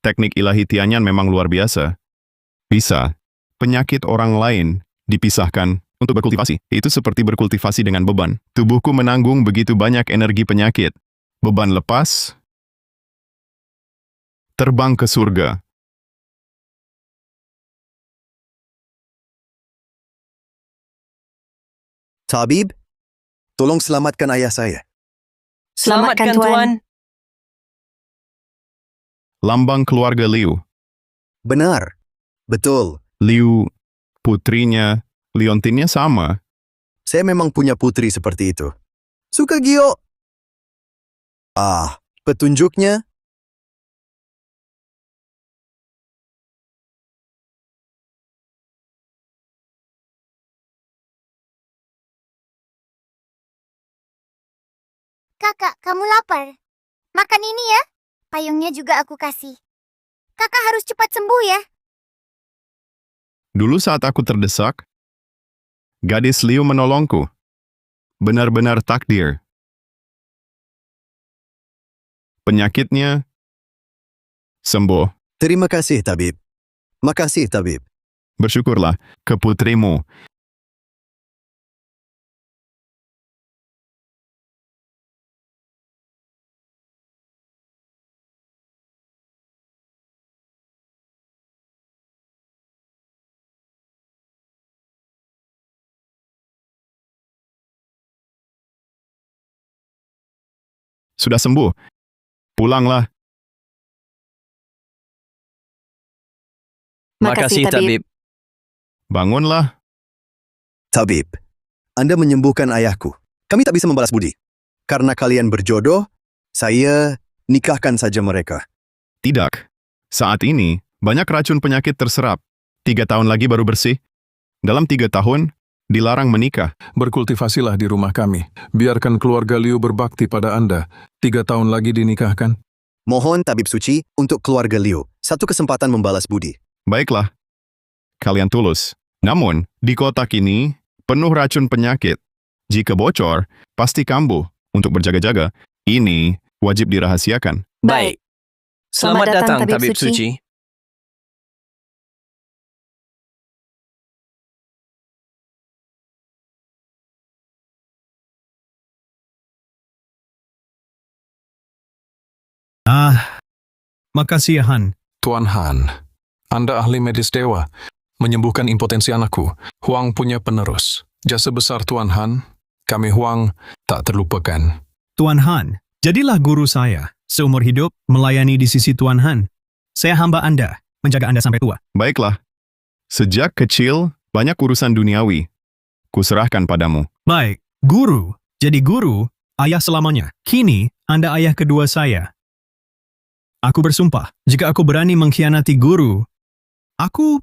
Teknik ilahi Tianyan memang luar biasa. Bisa penyakit orang lain dipisahkan untuk berkultivasi. Itu seperti berkultivasi dengan beban. Tubuhku menanggung begitu banyak energi penyakit. Beban lepas, terbang ke surga. Tabib, tolong selamatkan ayah saya. Selamatkan Tuan. Lambang keluarga Liu. Benar. Betul. Liu, putrinya, liontinnya sama. Saya memang punya putri seperti itu. Suka Gio. Petunjuknya? Kakak, kamu lapar? Makan ini ya. Payungnya juga aku kasih. Kakak harus cepat sembuh ya. Dulu saat aku terdesak, gadis Liu menolongku. Benar-benar takdir. Penyakitnya sembuh. Terima kasih, Tabib. Makasih, Tabib. Bersyukurlah ke putrimu. Sudah sembuh. Pulanglah. Makasih, Tabib. Bangunlah. Tabib, Anda menyembuhkan ayahku. Kami tak bisa membalas budi. Karena kalian berjodoh, saya nikahkan saja mereka. Tidak. Saat ini, banyak racun penyakit terserap. 3 tahun lagi baru bersih. Dalam 3 tahun, dilarang menikah. Berkultivasilah di rumah kami. Biarkan keluarga Liu berbakti pada Anda. 3 tahun lagi dinikahkan. Mohon Tabib Suci untuk keluarga Liu. Satu kesempatan membalas budi. Baiklah. Kalian tulus. Namun, di kotak ini, penuh racun penyakit. Jika bocor, pasti kambuh. Untuk berjaga-jaga, ini wajib dirahasiakan. Baik. Selamat datang, Tabib Suci. Makasih ya Han. Tuan Han, Anda ahli medis dewa. Menyembuhkan impotensi anakku. Huang punya penerus. Jasa besar Tuan Han, kami Huang tak terlupakan. Tuan Han, jadilah guru saya. Seumur hidup melayani di sisi Tuan Han. Saya hamba Anda, menjaga Anda sampai tua. Baiklah. Sejak kecil, banyak urusan duniawi. Kuserahkan padamu. Baik, guru. Jadi guru, ayah selamanya. Kini, Anda ayah kedua saya. Aku bersumpah, jika aku berani mengkhianati guru, aku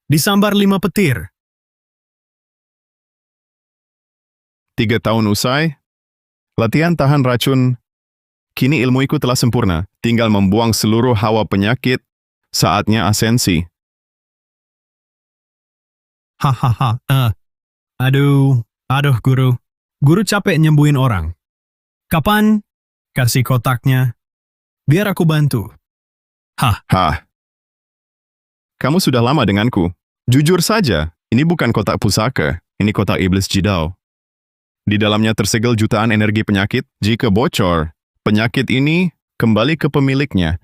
disambar 5 petir. 3 tahun usai, latihan tahan racun. Kini ilmuiku telah sempurna, tinggal membuang seluruh hawa penyakit, saatnya asensi. Hahaha, aduh guru. Guru capek nyembuhin orang. Kapan? Kasih kotaknya. Biar aku bantu. Hah. Kamu sudah lama denganku. Jujur saja, ini bukan kotak pusaka, ini kotak iblis jidau. Di dalamnya tersegel jutaan energi penyakit. Jika bocor, penyakit ini kembali ke pemiliknya.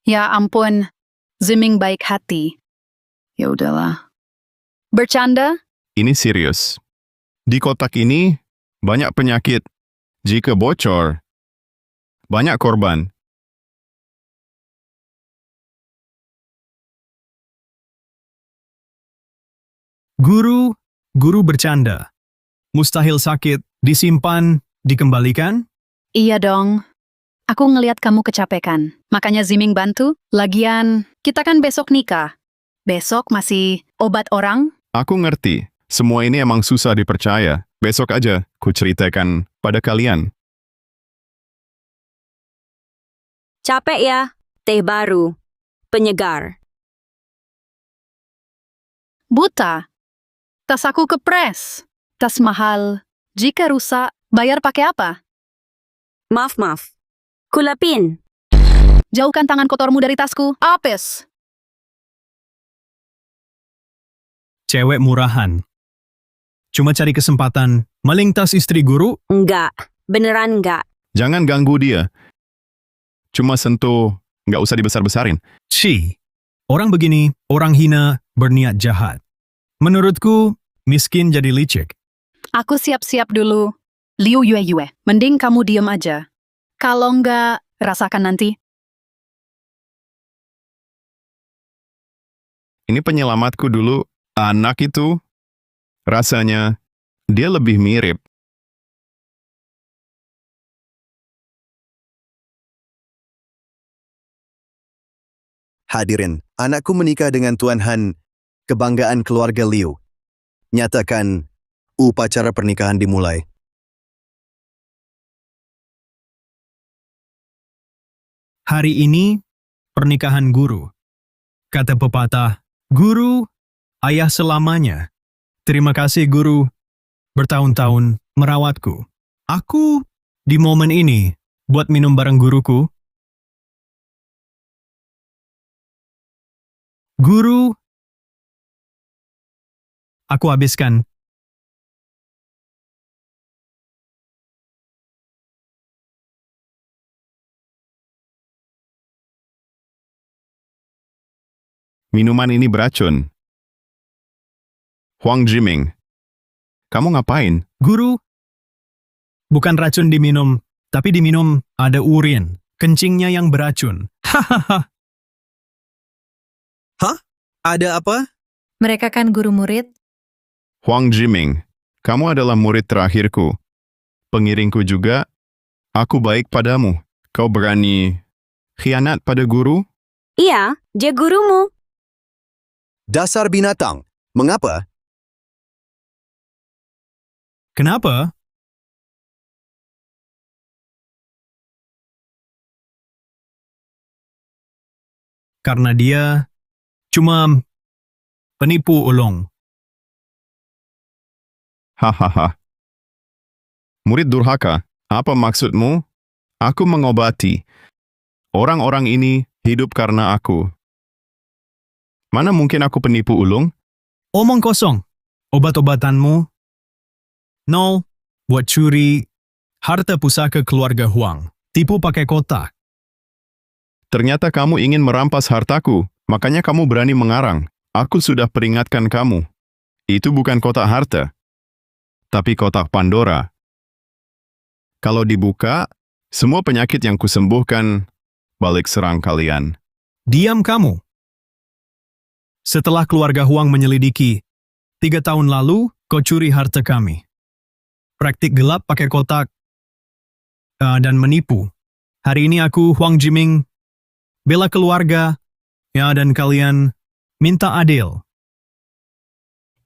Ya ampun, Ziming baik hati. Ya udahlah. Bercanda? Ini serius. Di kotak ini, banyak penyakit. Jika bocor, banyak korban. Guru bercanda. Mustahil sakit, disimpan, dikembalikan? Iya dong. Aku ngeliat kamu kecapekan. Makanya Ziming bantu. Lagian, kita kan besok nikah. Besok masih obat orang? Aku ngerti, semua ini emang susah dipercaya. Besok aja, ku ceritakan pada kalian. Capek ya? Teh baru. Penyegar. Buta. Tas aku kepres. Tas mahal. Jika rusak, bayar pakai apa? Maaf. Kulapin. Jauhkan tangan kotormu dari tasku. Apes. Cewek murahan. Cuma cari kesempatan melintas istri guru. Enggak. Beneran enggak. Jangan ganggu dia. Cuma sentuh, nggak usah dibesar-besarin. Orang begini, orang hina, berniat jahat. Menurutku, miskin jadi licik. Aku siap-siap dulu. Liu Yue. Mending kamu diem aja. Kalau enggak, rasakan nanti. Ini penyelamatku dulu. Anak itu, rasanya dia lebih mirip. Hadirin, anakku menikah dengan Tuan Han, kebanggaan keluarga Liu. Nyatakan, upacara pernikahan dimulai. Hari ini, pernikahan guru. Kata pepatah, guru, ayah selamanya. Terima kasih guru, bertahun-tahun merawatku. Aku, di momen ini, buat minum bareng guruku. Guru, aku habiskan. Minuman ini beracun. Huang Jiming, kamu ngapain? Guru, bukan racun diminum, tapi diminum ada urin. Kencingnya yang beracun. Hahaha. Ada apa? Mereka kan guru murid. Huang Jiming, kamu adalah murid terakhirku. Pengiringku juga. Aku baik padamu. Kau berani khianat pada guru? Iya, dia gurumu. Dasar binatang. Mengapa? Kenapa? Karena dia cuma penipu ulung. Hahaha. Murid durhaka, apa maksudmu? Aku mengobati. Orang-orang ini hidup karena aku. Mana mungkin aku penipu ulung? Omong kosong. Obat-obatanmu? No, buat curi harta pusaka keluarga Huang. Tipu pakai kotak. Ternyata kamu ingin merampas hartaku, makanya kamu berani mengarang. Aku sudah peringatkan kamu. Itu bukan kotak harta, tapi kotak Pandora. Kalau dibuka, semua penyakit yang kusembuhkan balik serang kalian. Diam kamu. Setelah keluarga Huang menyelidiki, 3 tahun lalu kau curi harta kami. Praktik gelap pakai kotak dan menipu. Hari ini aku, Huang Jiming, bela keluarga, dan kalian minta adil.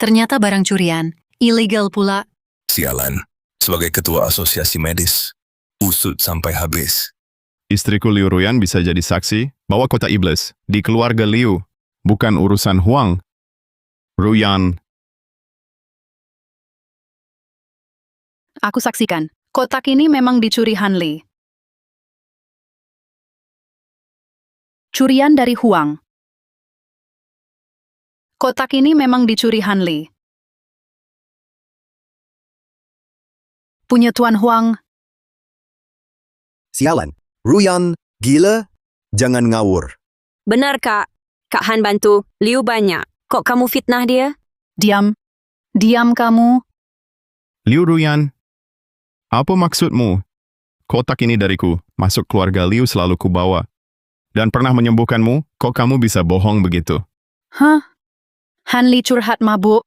Ternyata barang curian. Ilegal pula. Sialan, sebagai ketua asosiasi medis, usut sampai habis. Istriku Liu Ruyan bisa jadi saksi bahwa kotak iblis di keluarga Liu bukan urusan Huang. Ruyan, Aku saksikan. Kotak ini memang dicuri Hanli. Curian dari Huang. Kotak ini memang dicuri Hanli. Punya Tuan Huang. Sialan. Ruyan, gila? Jangan ngawur. Benar, Kak. Kak Han bantu. Liu banyak. Kok kamu fitnah dia? Diam. Diam kamu. Liu Ruyan, apa maksudmu? Kotak ini dariku, masuk keluarga Liu selalu kubawa. Dan pernah menyembuhkanmu, kok kamu bisa bohong begitu? Hah? Hanli curhat mabuk.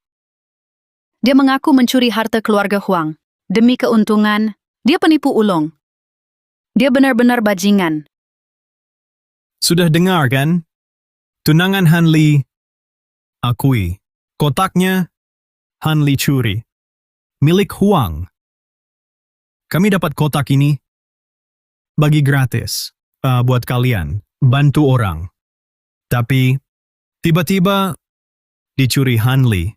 Dia mengaku mencuri harta keluarga Huang. Demi keuntungan, dia penipu ulung. Dia benar-benar bajingan. Sudah dengar kan? Tunangan Hanli akui. Kotaknya Hanli curi. Milik Huang. Kami dapat kotak ini bagi gratis buat kalian. Bantu orang. Tapi tiba-tiba dicuri Hanli.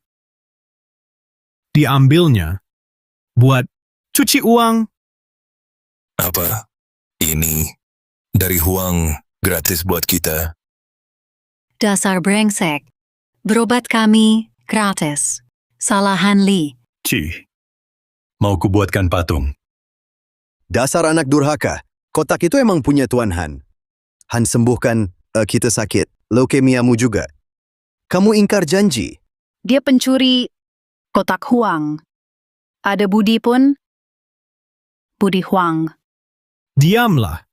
Diambilnya buat cuci uang. Apa? Ini Dari Huang, gratis buat kita. Dasar brengsek. Berobat kami gratis. Salah Hanli. Ci, mau kubuatkan patung. Dasar anak durhaka. Kotak itu emang punya Tuan Han. Han sembuhkan kita sakit. Leukemiamu juga. Kamu ingkar janji. Dia pencuri kotak Huang. Ada Budi pun. Budi Huang. Diamlah.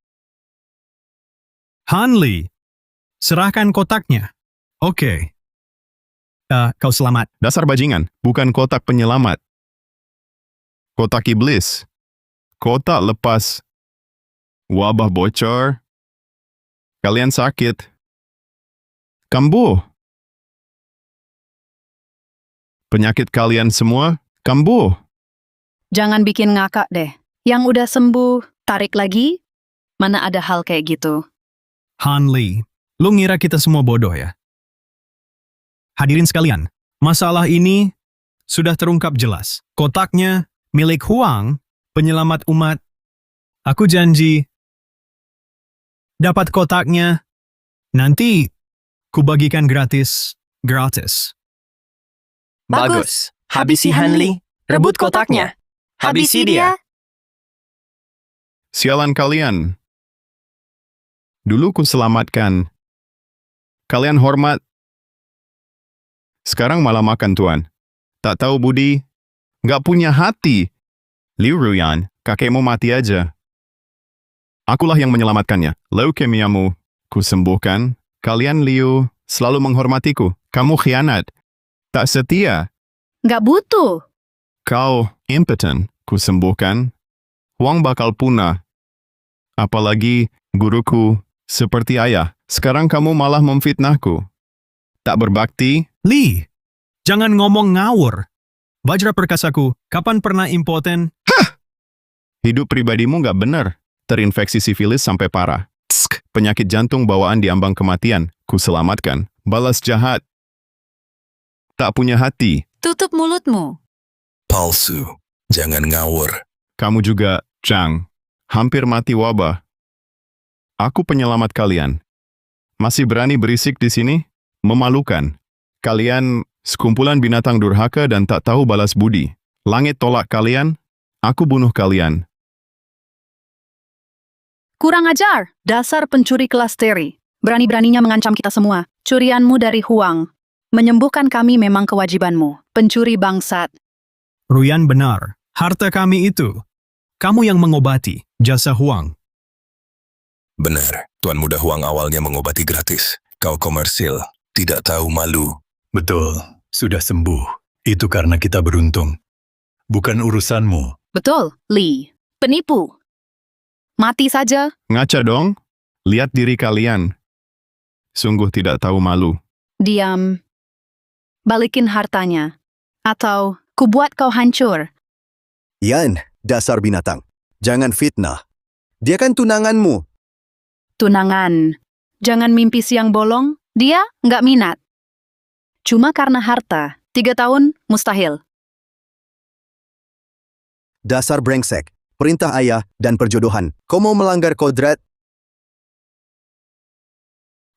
Hanli, serahkan kotaknya. Oke. Kau selamat. Dasar bajingan, bukan kotak penyelamat. Kotak iblis. Kotak lepas. Wabah bocor. Kalian sakit. Kambuh. Penyakit kalian semua kambuh. Jangan bikin ngakak deh. Yang udah sembuh, tarik lagi? Mana ada hal kayak gitu? Hanli, lu ngira kita semua bodoh ya? Hadirin sekalian, masalah ini sudah terungkap jelas. Kotaknya milik Huang, penyelamat umat. Aku janji, dapat kotaknya, nanti kubagikan gratis. Bagus. Habisi Hanli. Rebut kotaknya. Habisi dia. Sialan kalian. Dulu ku selamatkan. Kalian hormat. Sekarang malah makan tuan. Tak tahu budi. Nggak punya hati. Liu Ruyan, kakekmu mati aja. Akulah yang menyelamatkannya. Leukemiamu ku sembuhkan. Kalian Liu selalu menghormatiku. Kamu khianat. Tak setia. Nggak butuh. Kau impotent. Ku sembuhkan. Huang bakal punah. Apalagi guruku seperti ayah. Sekarang kamu malah memfitnahku. Tak berbakti. Li, jangan ngomong ngawur. Vajra perkasaku, kapan pernah impoten? Hidup pribadimu nggak benar. Terinfeksi sifilis sampai parah. Tsk, penyakit jantung bawaan di ambang kematian. Ku selamatkan. Balas jahat. Tak punya hati. Tutup mulutmu. Palsu. Jangan ngawur. Kamu juga, Chang. Hampir mati wabah. Aku penyelamat kalian. Masih berani berisik di sini? Memalukan. Kalian sekumpulan binatang durhaka dan tak tahu balas budi. Langit tolak kalian, aku bunuh kalian. Kurang ajar. Dasar pencuri kelas teri. Berani-beraninya mengancam kita semua. Curianmu dari Huang. Menyembuhkan kami memang kewajibanmu. Pencuri bangsat. Ruyan benar. Harta kami itu. Kamu yang mengobati. Jasa Huang. Benar, Tuan Muda Huang awalnya mengobati gratis. Kau komersil, tidak tahu malu. Betul, sudah sembuh. Itu karena kita beruntung. Bukan urusanmu. Betul, Li. Penipu. Mati saja. Ngaca dong. Lihat diri kalian. Sungguh tidak tahu malu. Diam. Balikin hartanya. Atau kubuat kau hancur. Yan, dasar binatang. Jangan fitnah. Dia kan tunanganmu. Tunangan. Jangan mimpi siang bolong. Dia nggak minat. Cuma karena harta. 3 tahun, mustahil. Dasar brengsek. Perintah ayah dan perjodohan. Kau mau melanggar kodrat?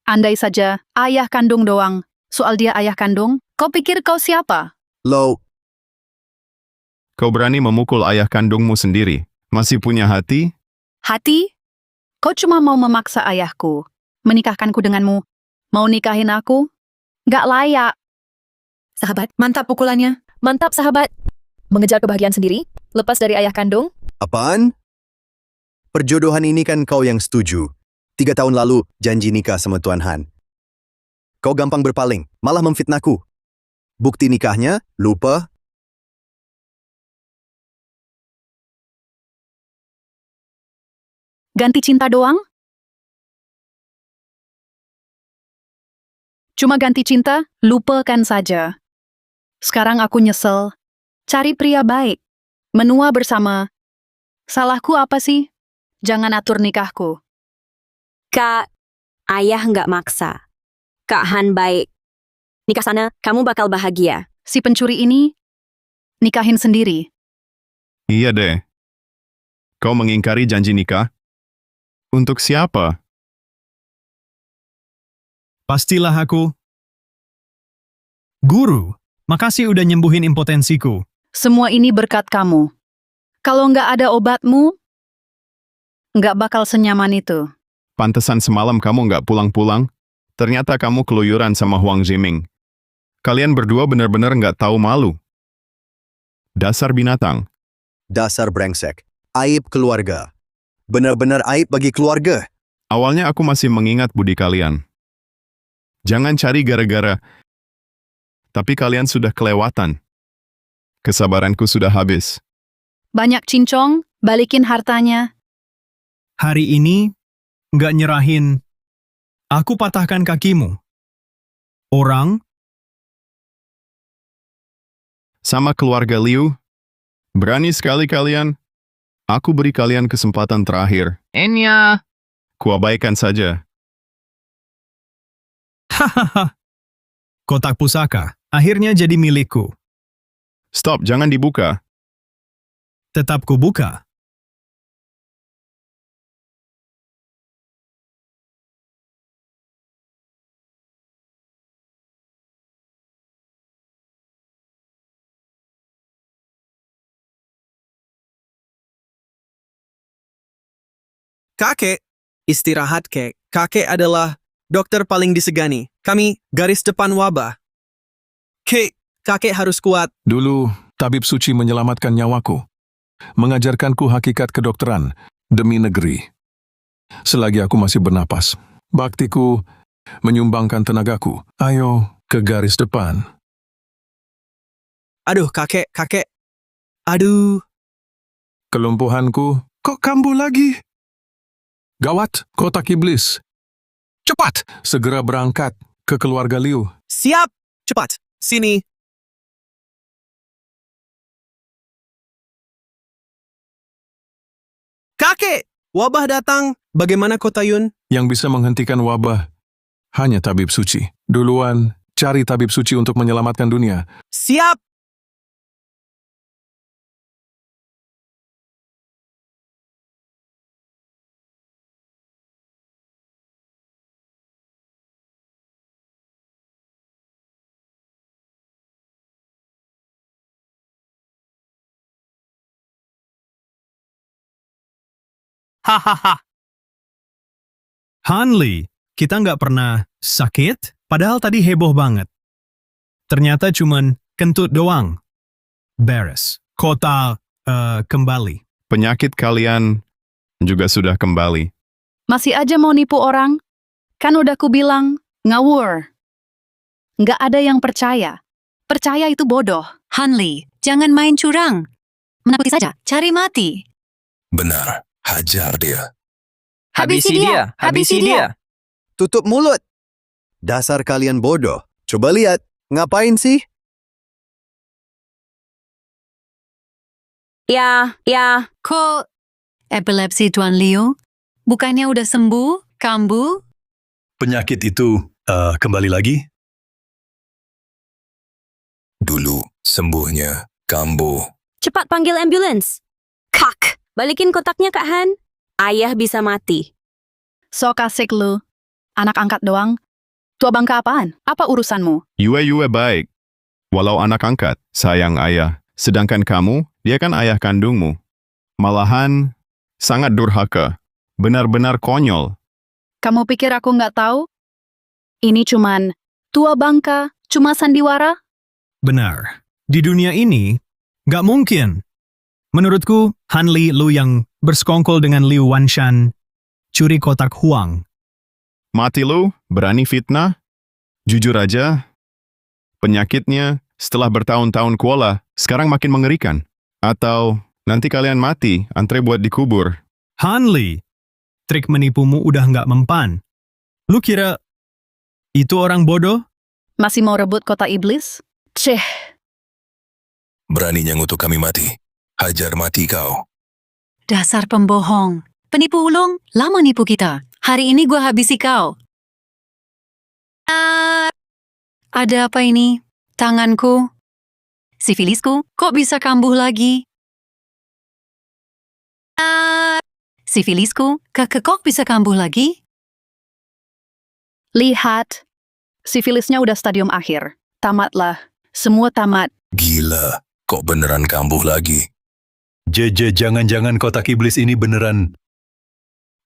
Andai saja, ayah kandung doang. Soal dia ayah kandung, kau pikir kau siapa? Lo, Kau berani memukul ayah kandungmu sendiri. Masih punya hati? Hati? Kau cuma mau memaksa ayahku. Menikahkanku denganmu. Mau nikahin aku? Nggak layak. Sahabat, mantap pukulannya. Mantap, sahabat. Mengejar kebahagiaan sendiri, lepas dari ayah kandung. apaan? Perjodohan ini kan kau yang setuju. 3 tahun lalu janji nikah sama Tuan Han. Kau gampang berpaling, malah memfitnahku. Bukti nikahnya, lupa. Ganti cinta doang? Cuma ganti cinta, lupakan saja. Sekarang aku nyesel. Cari pria baik. Menua bersama. Salahku apa sih? Jangan atur nikahku. Kak, ayah nggak maksa. Kak Han baik. Nikah sana, kamu bakal bahagia. Si pencuri ini, nikahin sendiri. Iya deh. Kau mengingkari janji nikah? Untuk siapa? Pastilah aku. Guru, makasih udah nyembuhin impotensiku. Semua ini berkat kamu. Kalau nggak ada obatmu, nggak bakal senyaman itu. Pantesan semalam kamu nggak pulang-pulang. Ternyata kamu keluyuran sama Huang Ziming. Kalian berdua benar-benar nggak tahu malu. Dasar binatang. Dasar brengsek. Aib keluarga. Benar-benar aib bagi keluarga. Awalnya aku masih mengingat budi kalian. Jangan cari gara-gara. Tapi kalian sudah kelewatan. Kesabaranku sudah habis. Banyak cincong, balikin hartanya. Hari ini, nggak nyerahin. Aku patahkan kakimu. Orang, Sama keluarga Liu, berani sekali kalian. Aku beri kalian kesempatan terakhir. Enya. Kuabaikan saja. hahaha. Kotak pusaka, akhirnya jadi milikku. Stop, jangan dibuka. Tetap kubuka. Kakek, istirahat kek. Kakek adalah dokter paling disegani. Kami garis depan wabah. Kek, kakek harus kuat. Dulu, tabib suci menyelamatkan nyawaku. Mengajarkanku hakikat kedokteran demi negeri. Selagi aku masih bernapas, baktiku menyumbangkan tenagaku. Ayo ke garis depan. Aduh, kakek, kakek. Aduh. Kelumpuhanku, kok kambuh lagi? Gawat, kotak iblis. Cepat, segera berangkat ke keluarga Liu. Siap, cepat. Sini. Kakek, wabah datang. Bagaimana Kota Yun? Yang bisa menghentikan wabah hanya tabib suci. Duluan, cari tabib suci untuk menyelamatkan dunia. Siap. Hahaha. Hanli, kita nggak pernah sakit, padahal tadi heboh banget. Ternyata cuman kentut doang. Beres. Kota kembali. Penyakit kalian juga sudah kembali. Masih aja mau nipu orang? Kan udah ku bilang, ngawur. Nggak ada yang percaya. Percaya itu bodoh. Hanli, jangan main curang. Menakuti saja, cari mati. Benar, hajar dia. Habisi dia. Habisi dia. Tutup mulut. Dasar kalian bodoh. Coba lihat. Ngapain sih? Ya. Kok epilepsi Tuan Liu? Bukannya udah sembuh, kambuh? Penyakit itu kembali lagi? Dulu, sembuhnya, kambuh. Cepat panggil ambulans. Kak, balikin kotaknya Kak Han. Ayah bisa mati. Sok asik lu. Anak angkat doang. Tua bangka apaan? Apa urusanmu? Yue baik. Walau anak angkat, sayang ayah. Sedangkan kamu, dia kan ayah kandungmu. Malahan, sangat durhaka. Benar-benar konyol. Kamu pikir aku nggak tahu? Ini cuman tua bangka, cuma sandiwara? Benar. Di dunia ini, nggak mungkin. Menurutku, Hanli Lu yang bersekongkol dengan Liu Wanshan, curi kotak Huang. Mati lu, berani fitnah? Jujur aja, penyakitnya setelah bertahun-tahun kuola, sekarang makin mengerikan. Atau nanti kalian mati, antre buat dikubur. Hanli, trik menipumu udah nggak mempan. Lu kira itu orang bodoh? Masih mau rebut kota iblis? Ceh, Beraninya ngutuk kami mati. Hajar mati kau. Dasar pembohong. Penipu ulung, lama nipu kita. Hari ini gua habisi kau. Ada apa ini? Tanganku? Sifilisku? Kok bisa kambuh lagi? Sifilisku, kekok bisa kambuh lagi? Lihat, sifilisnya udah stadium akhir. Tamatlah. Semua tamat. Gila, kok beneran kambuh lagi? Jangan-jangan kotak iblis ini beneran.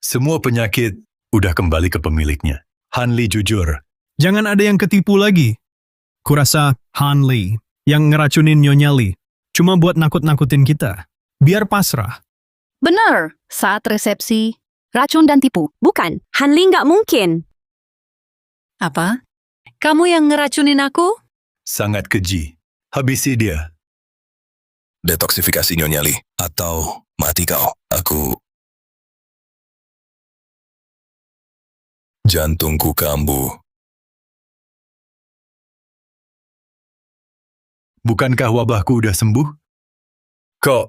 Semua penyakit udah kembali ke pemiliknya. Hanli jujur. Jangan ada yang ketipu lagi. Kurasa Han Lee yang ngeracunin Nyonya Lee cuma buat nakut-nakutin kita. Biar pasrah. Benar, saat resepsi, racun dan tipu. Bukan, Han Lee nggak mungkin. Apa? Kamu yang ngeracunin aku? Sangat keji. Habisi dia. Detoksifikasi Nyonya Lee. Atau mati kau. Aku... Jantungku kambuh. Bukankah wabahku udah sembuh? Kok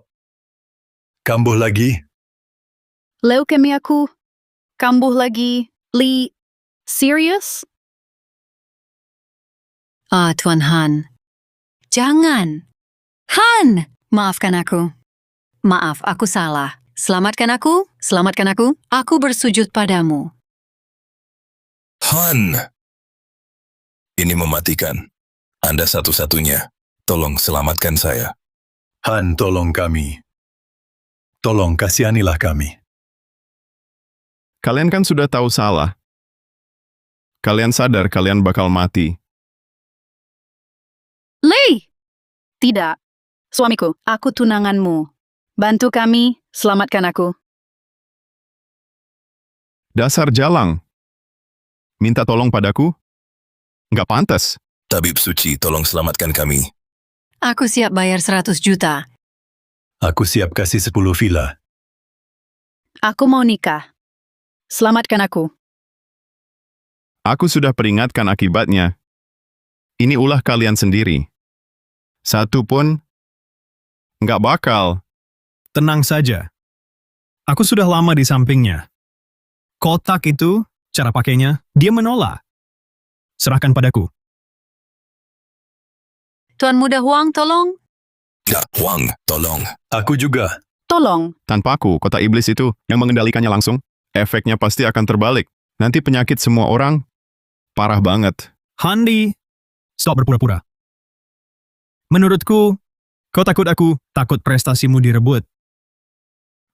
kambuh lagi? Leukemiaku kambuh lagi. Lee, serius? Tuan Han. Jangan. Han, maafkan aku. Maaf, aku salah. Selamatkan aku, selamatkan aku. Aku bersujud padamu. Han! Ini mematikan. Anda satu-satunya. Tolong selamatkan saya. Han, tolong kami. Tolong kasihanilah kami. Kalian kan sudah tahu salah. Kalian sadar kalian bakal mati. Lee! Tidak. Suamiku, aku tunanganmu. Bantu kami, selamatkan aku. Dasar jalang. Minta tolong padaku? Nggak pantas. Tabib suci, tolong selamatkan kami. Aku siap bayar 100 juta. Aku siap kasih 10 villa. Aku mau nikah. Selamatkan aku. Aku sudah peringatkan akibatnya. Ini ulah kalian sendiri. Satu pun nggak bakal. Tenang saja. Aku sudah lama di sampingnya. Kotak itu, cara pakainya, dia menolak. Serahkan padaku. Tuan Muda Huang, tolong. Ya, Huang, tolong. Aku juga. Tolong. Tanpa aku, kotak iblis itu yang mengendalikannya langsung, efeknya pasti akan terbalik. Nanti penyakit semua orang parah banget. Handi, stop berpura-pura. Menurutku, kau takut prestasimu direbut.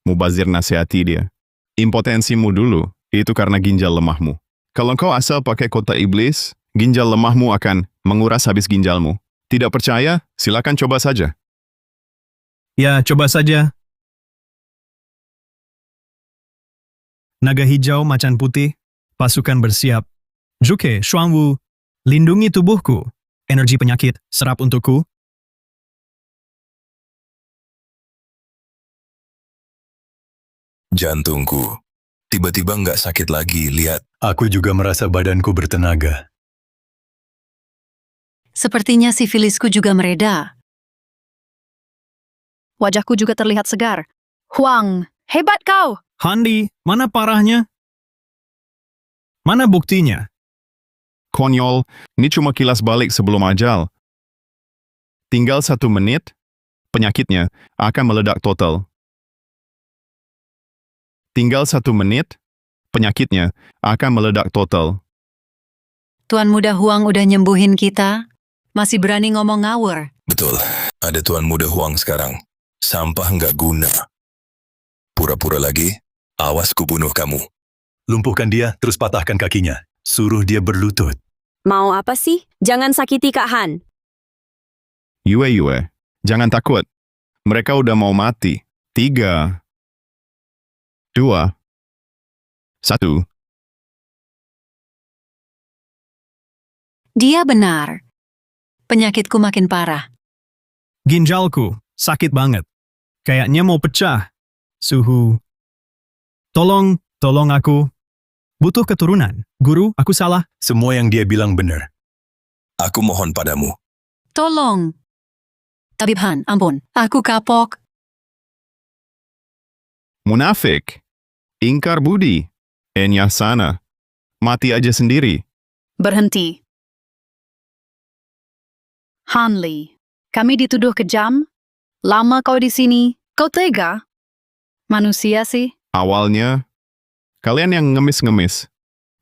Mubazir nasihati dia. Impotensimu dulu, itu karena ginjal lemahmu. Kalau kau asal pakai kotak iblis, ginjal lemahmu akan menguras habis ginjalmu. Tidak percaya? Silakan coba saja. Ya, coba saja. Naga hijau macan putih, pasukan bersiap. Zhuke, Xuanwu, lindungi tubuhku. Energi penyakit, serap untukku. Jantungku. Tiba-tiba nggak sakit lagi, lihat. Aku juga merasa badanku bertenaga. Sepertinya sifilisku juga mereda. Wajahku juga terlihat segar. Huang, hebat kau! Handi, mana parahnya? Mana buktinya? Konyol, ini cuma kilas balik sebelum ajal. Tinggal 1 menit, penyakitnya akan meledak total. Tinggal 1 menit, penyakitnya akan meledak total. Tuan Muda Huang udah nyembuhin kita. Masih berani ngomong ngawur. Betul, ada Tuan Muda Huang sekarang. Sampah nggak guna. Pura-pura lagi, awas ku bunuh kamu. Lumpuhkan dia, terus patahkan kakinya. Suruh dia berlutut. Mau apa sih? Jangan sakiti Kak Han. Yue, jangan takut. Mereka udah mau mati. 3, 2, 1. Dia benar. Penyakitku makin parah. Ginjalku, sakit banget. Kayaknya mau pecah. Suhu. Tolong aku. Butuh keturunan. Guru, aku salah. Semua yang dia bilang benar. Aku mohon padamu. Tolong. Tabib Han, ampun. Aku kapok. Munafik. Ingkar budi. Enyah sana. Mati aja sendiri. Berhenti. Han Lee, kami dituduh kejam. Lama kau di sini. Kau tega? Manusia sih. Awalnya, kalian yang ngemis-ngemis.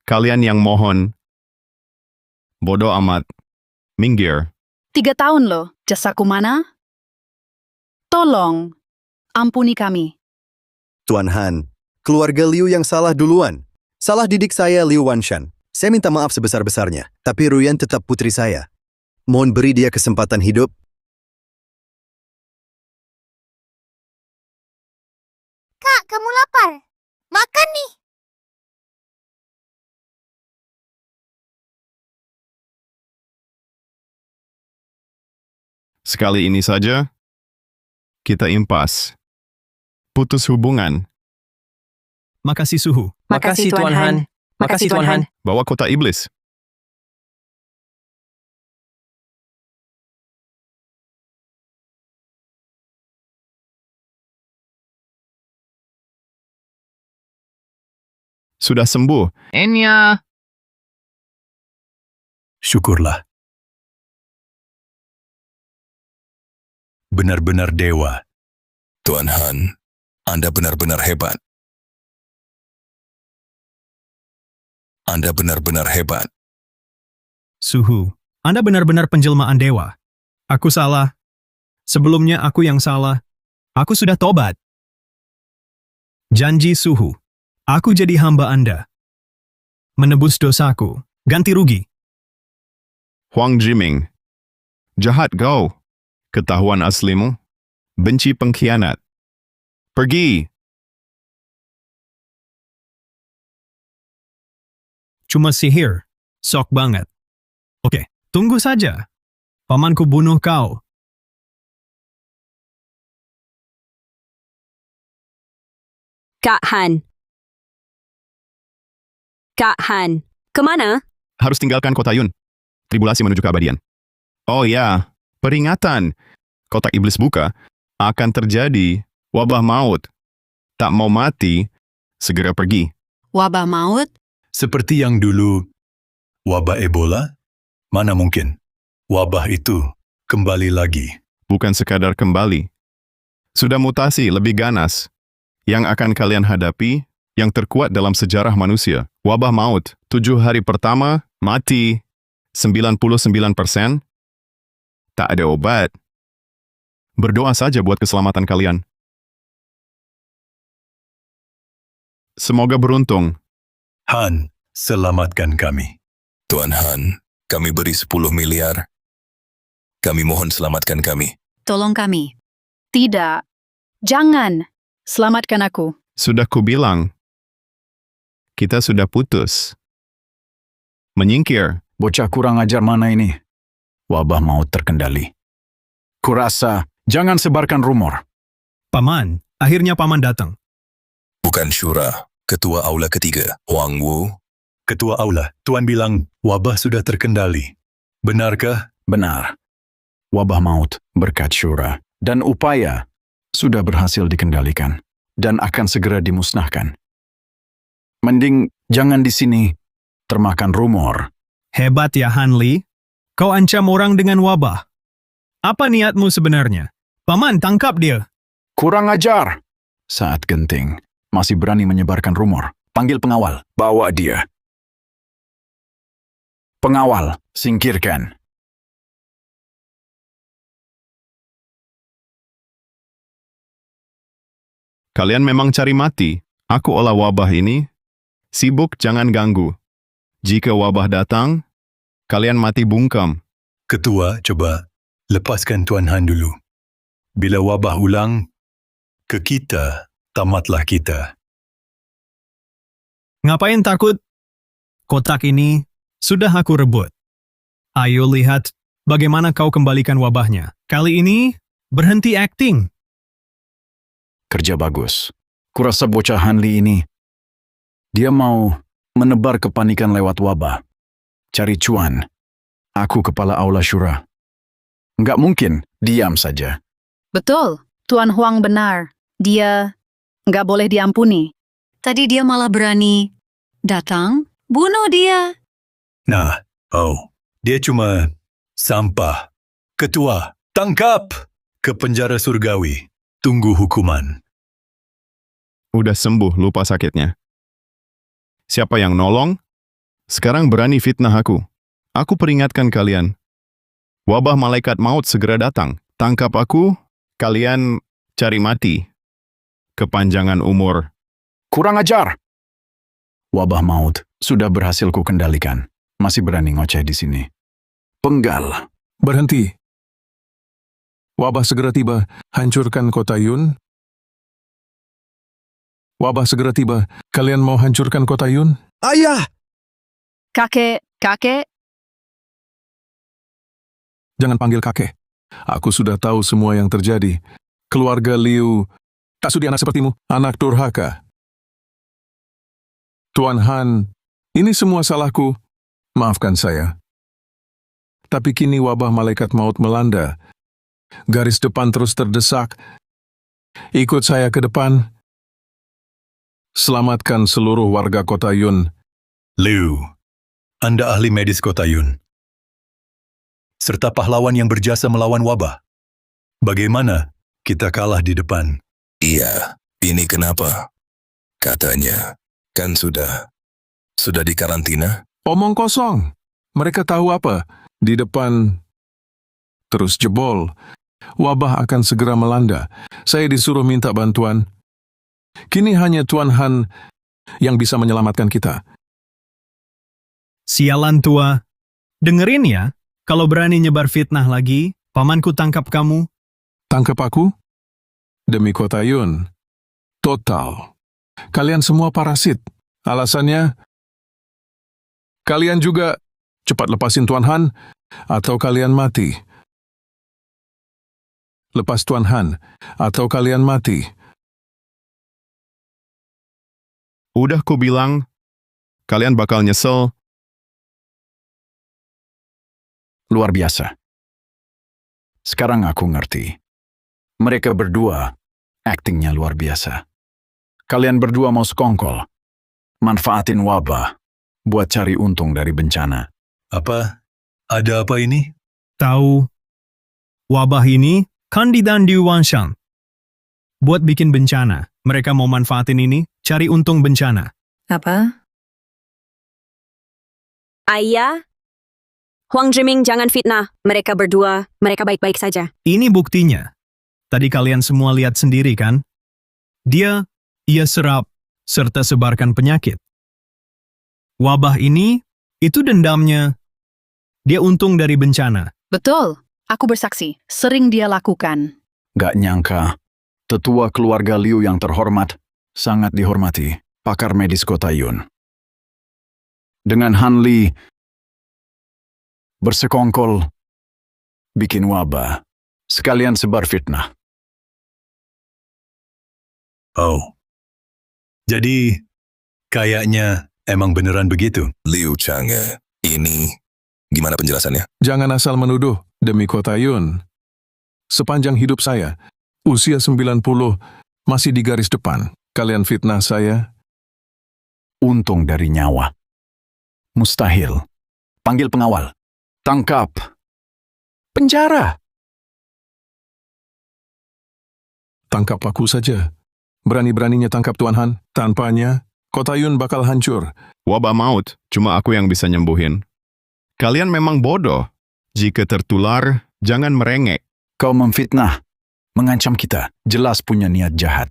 Kalian yang mohon. Bodoh amat. Minggir. 3 tahun loh, jasaku mana? Tolong, ampuni kami. Tuan Han, keluarga Liu yang salah duluan. Salah didik saya Liu Wanshan. Saya minta maaf sebesar-besarnya, tapi Ruyan tetap putri saya. Mohon beri dia kesempatan hidup. Kak, kamu lapar? Makan nih. Sekali ini saja, kita impas. Putus hubungan. Makasih Suhu. Makasih Tuan Han. Makasih Tuan Han. Bawa kotak iblis. Sudah sembuh. Enya. Syukurlah. Benar-benar dewa. Tuan Han, Anda benar-benar hebat. Anda benar-benar hebat. Suhu, Anda benar-benar penjelmaan dewa. Aku salah. Sebelumnya aku yang salah. Aku sudah tobat. Janji Suhu, aku jadi hamba Anda. Menebus dosaku. Ganti rugi. Huang Jiming. Jahat kau. Ketahuan aslimu. Benci pengkhianat. Pergi. Cuma sihir. Sok banget. Oke, tunggu saja. Pamanku bunuh kau. Kak Han. Kak Han, kemana? Harus tinggalkan kota Yun. Tribulasi menuju keabadian. Oh ya, peringatan. Kotak iblis buka, akan terjadi wabah maut. Tak mau mati, segera pergi. Wabah maut? Seperti yang dulu, wabah Ebola? Mana mungkin? Wabah itu kembali lagi. Bukan sekadar kembali. Sudah mutasi lebih ganas. Yang akan kalian hadapi, yang terkuat dalam sejarah manusia. Wabah maut, 7 hari pertama, mati. 99%. Tak ada obat. Berdoa saja buat keselamatan kalian. Semoga beruntung. Han, selamatkan kami. Tuan Han, kami beri 10 miliar. Kami mohon selamatkan kami. Tolong kami. Tidak. Jangan. Selamatkan aku. Sudah kubilang. Kita sudah putus. Menyingkir. Bocah kurang ajar mana ini? Wabah maut terkendali. Kurasa, jangan sebarkan rumor. Paman, akhirnya Paman datang. Bukan Syura, Ketua Aula ketiga, Huang Wu. Ketua Aula, Tuan bilang wabah sudah terkendali. Benarkah? Benar. Wabah maut berkat Syura dan upaya sudah berhasil dikendalikan dan akan segera dimusnahkan. Mending jangan di sini termakan rumor. Hebat ya Han Li. Kau ancam orang dengan wabah. Apa niatmu sebenarnya? Paman, tangkap dia. Kurang ajar. Saat genting, masih berani menyebarkan rumor. Panggil pengawal, bawa dia. Pengawal, singkirkan. Kalian memang cari mati. Aku olah wabah ini. Sibuk jangan ganggu. Jika wabah datang, kalian mati bungkam. Ketua, coba lepaskan Tuan Han dulu. Bila wabah ulang, ke kita, tamatlah kita. Ngapain takut? Kotak ini sudah aku rebut. Ayo lihat bagaimana kau kembalikan wabahnya. Kali ini berhenti acting. Kerja bagus. Kurasa bocah Han Li ini, dia mau menebar kepanikan lewat wabah. Cari cuan. Aku kepala Aula Syura. Nggak mungkin diam saja. Betul, Tuan Huang benar. Dia nggak boleh diampuni. Tadi dia malah berani datang, bunuh dia. Nah, dia cuma sampah. Ketua, tangkap! Ke penjara surgawi. Tunggu hukuman. udah sembuh, lupa sakitnya. Siapa yang nolong? Sekarang berani fitnah aku. Aku peringatkan kalian. Wabah malaikat maut segera datang. Tangkap aku, kalian cari mati. Kepanjangan umur. Kurang ajar! Wabah maut sudah berhasil ku kendalikan. Masih berani ngoceh di sini. Penggal. Berhenti. Wabah segera tiba, hancurkan kota Yun. Wabah segera tiba, kalian mau hancurkan kota Yun? Ayah! Kakek, Jangan panggil kakek. Aku sudah tahu semua yang terjadi. Keluarga Liu tak sudi anak sepertimu, anak durhaka. Tuan Han, ini semua salahku. Maafkan saya. Tapi kini wabah malaikat maut melanda. Garis depan terus terdesak. Ikut saya ke depan. Selamatkan seluruh warga kota Yun. Liu, Anda ahli medis kota Yun, serta pahlawan yang berjasa melawan wabah. Bagaimana kita kalah di depan? Iya, ini kenapa? Katanya, kan sudah dikarantina? Omong kosong. Mereka tahu apa? Di depan terus jebol. Wabah akan segera melanda. Saya disuruh minta bantuan. Kini hanya Tuan Han yang bisa menyelamatkan kita. Sialan tua. Dengerin ya, kalau berani nyebar fitnah lagi, pamanku tangkap kamu. Tangkap aku? Demi kota Yun. Total. Kalian semua parasit. Alasannya, kalian juga cepat lepasin Tuan Han, atau kalian mati. Lepas Tuan Han, atau kalian mati. Udah ku bilang, kalian bakal nyesel. Luar biasa. Sekarang aku ngerti. Mereka berdua, aktingnya luar biasa. Kalian berdua mau sekongkol. Manfaatin wabah buat cari untung dari bencana. Apa? Ada apa ini? Tahu, wabah ini kandidan di Wanshan. Buat bikin bencana, mereka mau manfaatin ini, cari untung bencana. Apa? Ayah, Huang Zhiming jangan fitnah. Mereka berdua, mereka baik-baik saja. Ini buktinya. Tadi kalian semua lihat sendiri kan? Ia serap, serta sebarkan penyakit. Wabah ini, itu dendamnya. Dia untung dari bencana. Betul, aku bersaksi. Sering dia lakukan. Gak nyangka, tetua keluarga Liu yang terhormat, sangat dihormati, pakar medis kota Yun. Dengan Han Li bersekongkol, bikin wabah, sekalian sebar fitnah. Oh, jadi kayaknya emang beneran begitu. Liu Chang'e, ini gimana penjelasannya? Jangan asal menuduh demi kota Yun. Sepanjang hidup saya, usia 90, masih di garis depan. Kalian fitnah saya. Untung dari nyawa. Mustahil. Panggil pengawal. Tangkap. Penjara. Tangkap aku saja. Berani-beraninya tangkap Tuan Han. Tanpanya, kota Yun bakal hancur. Wabah maut, cuma aku yang bisa nyembuhin. Kalian memang bodoh. Jika tertular, jangan merengek. Kau memfitnah. Mengancam kita. Jelas punya niat jahat.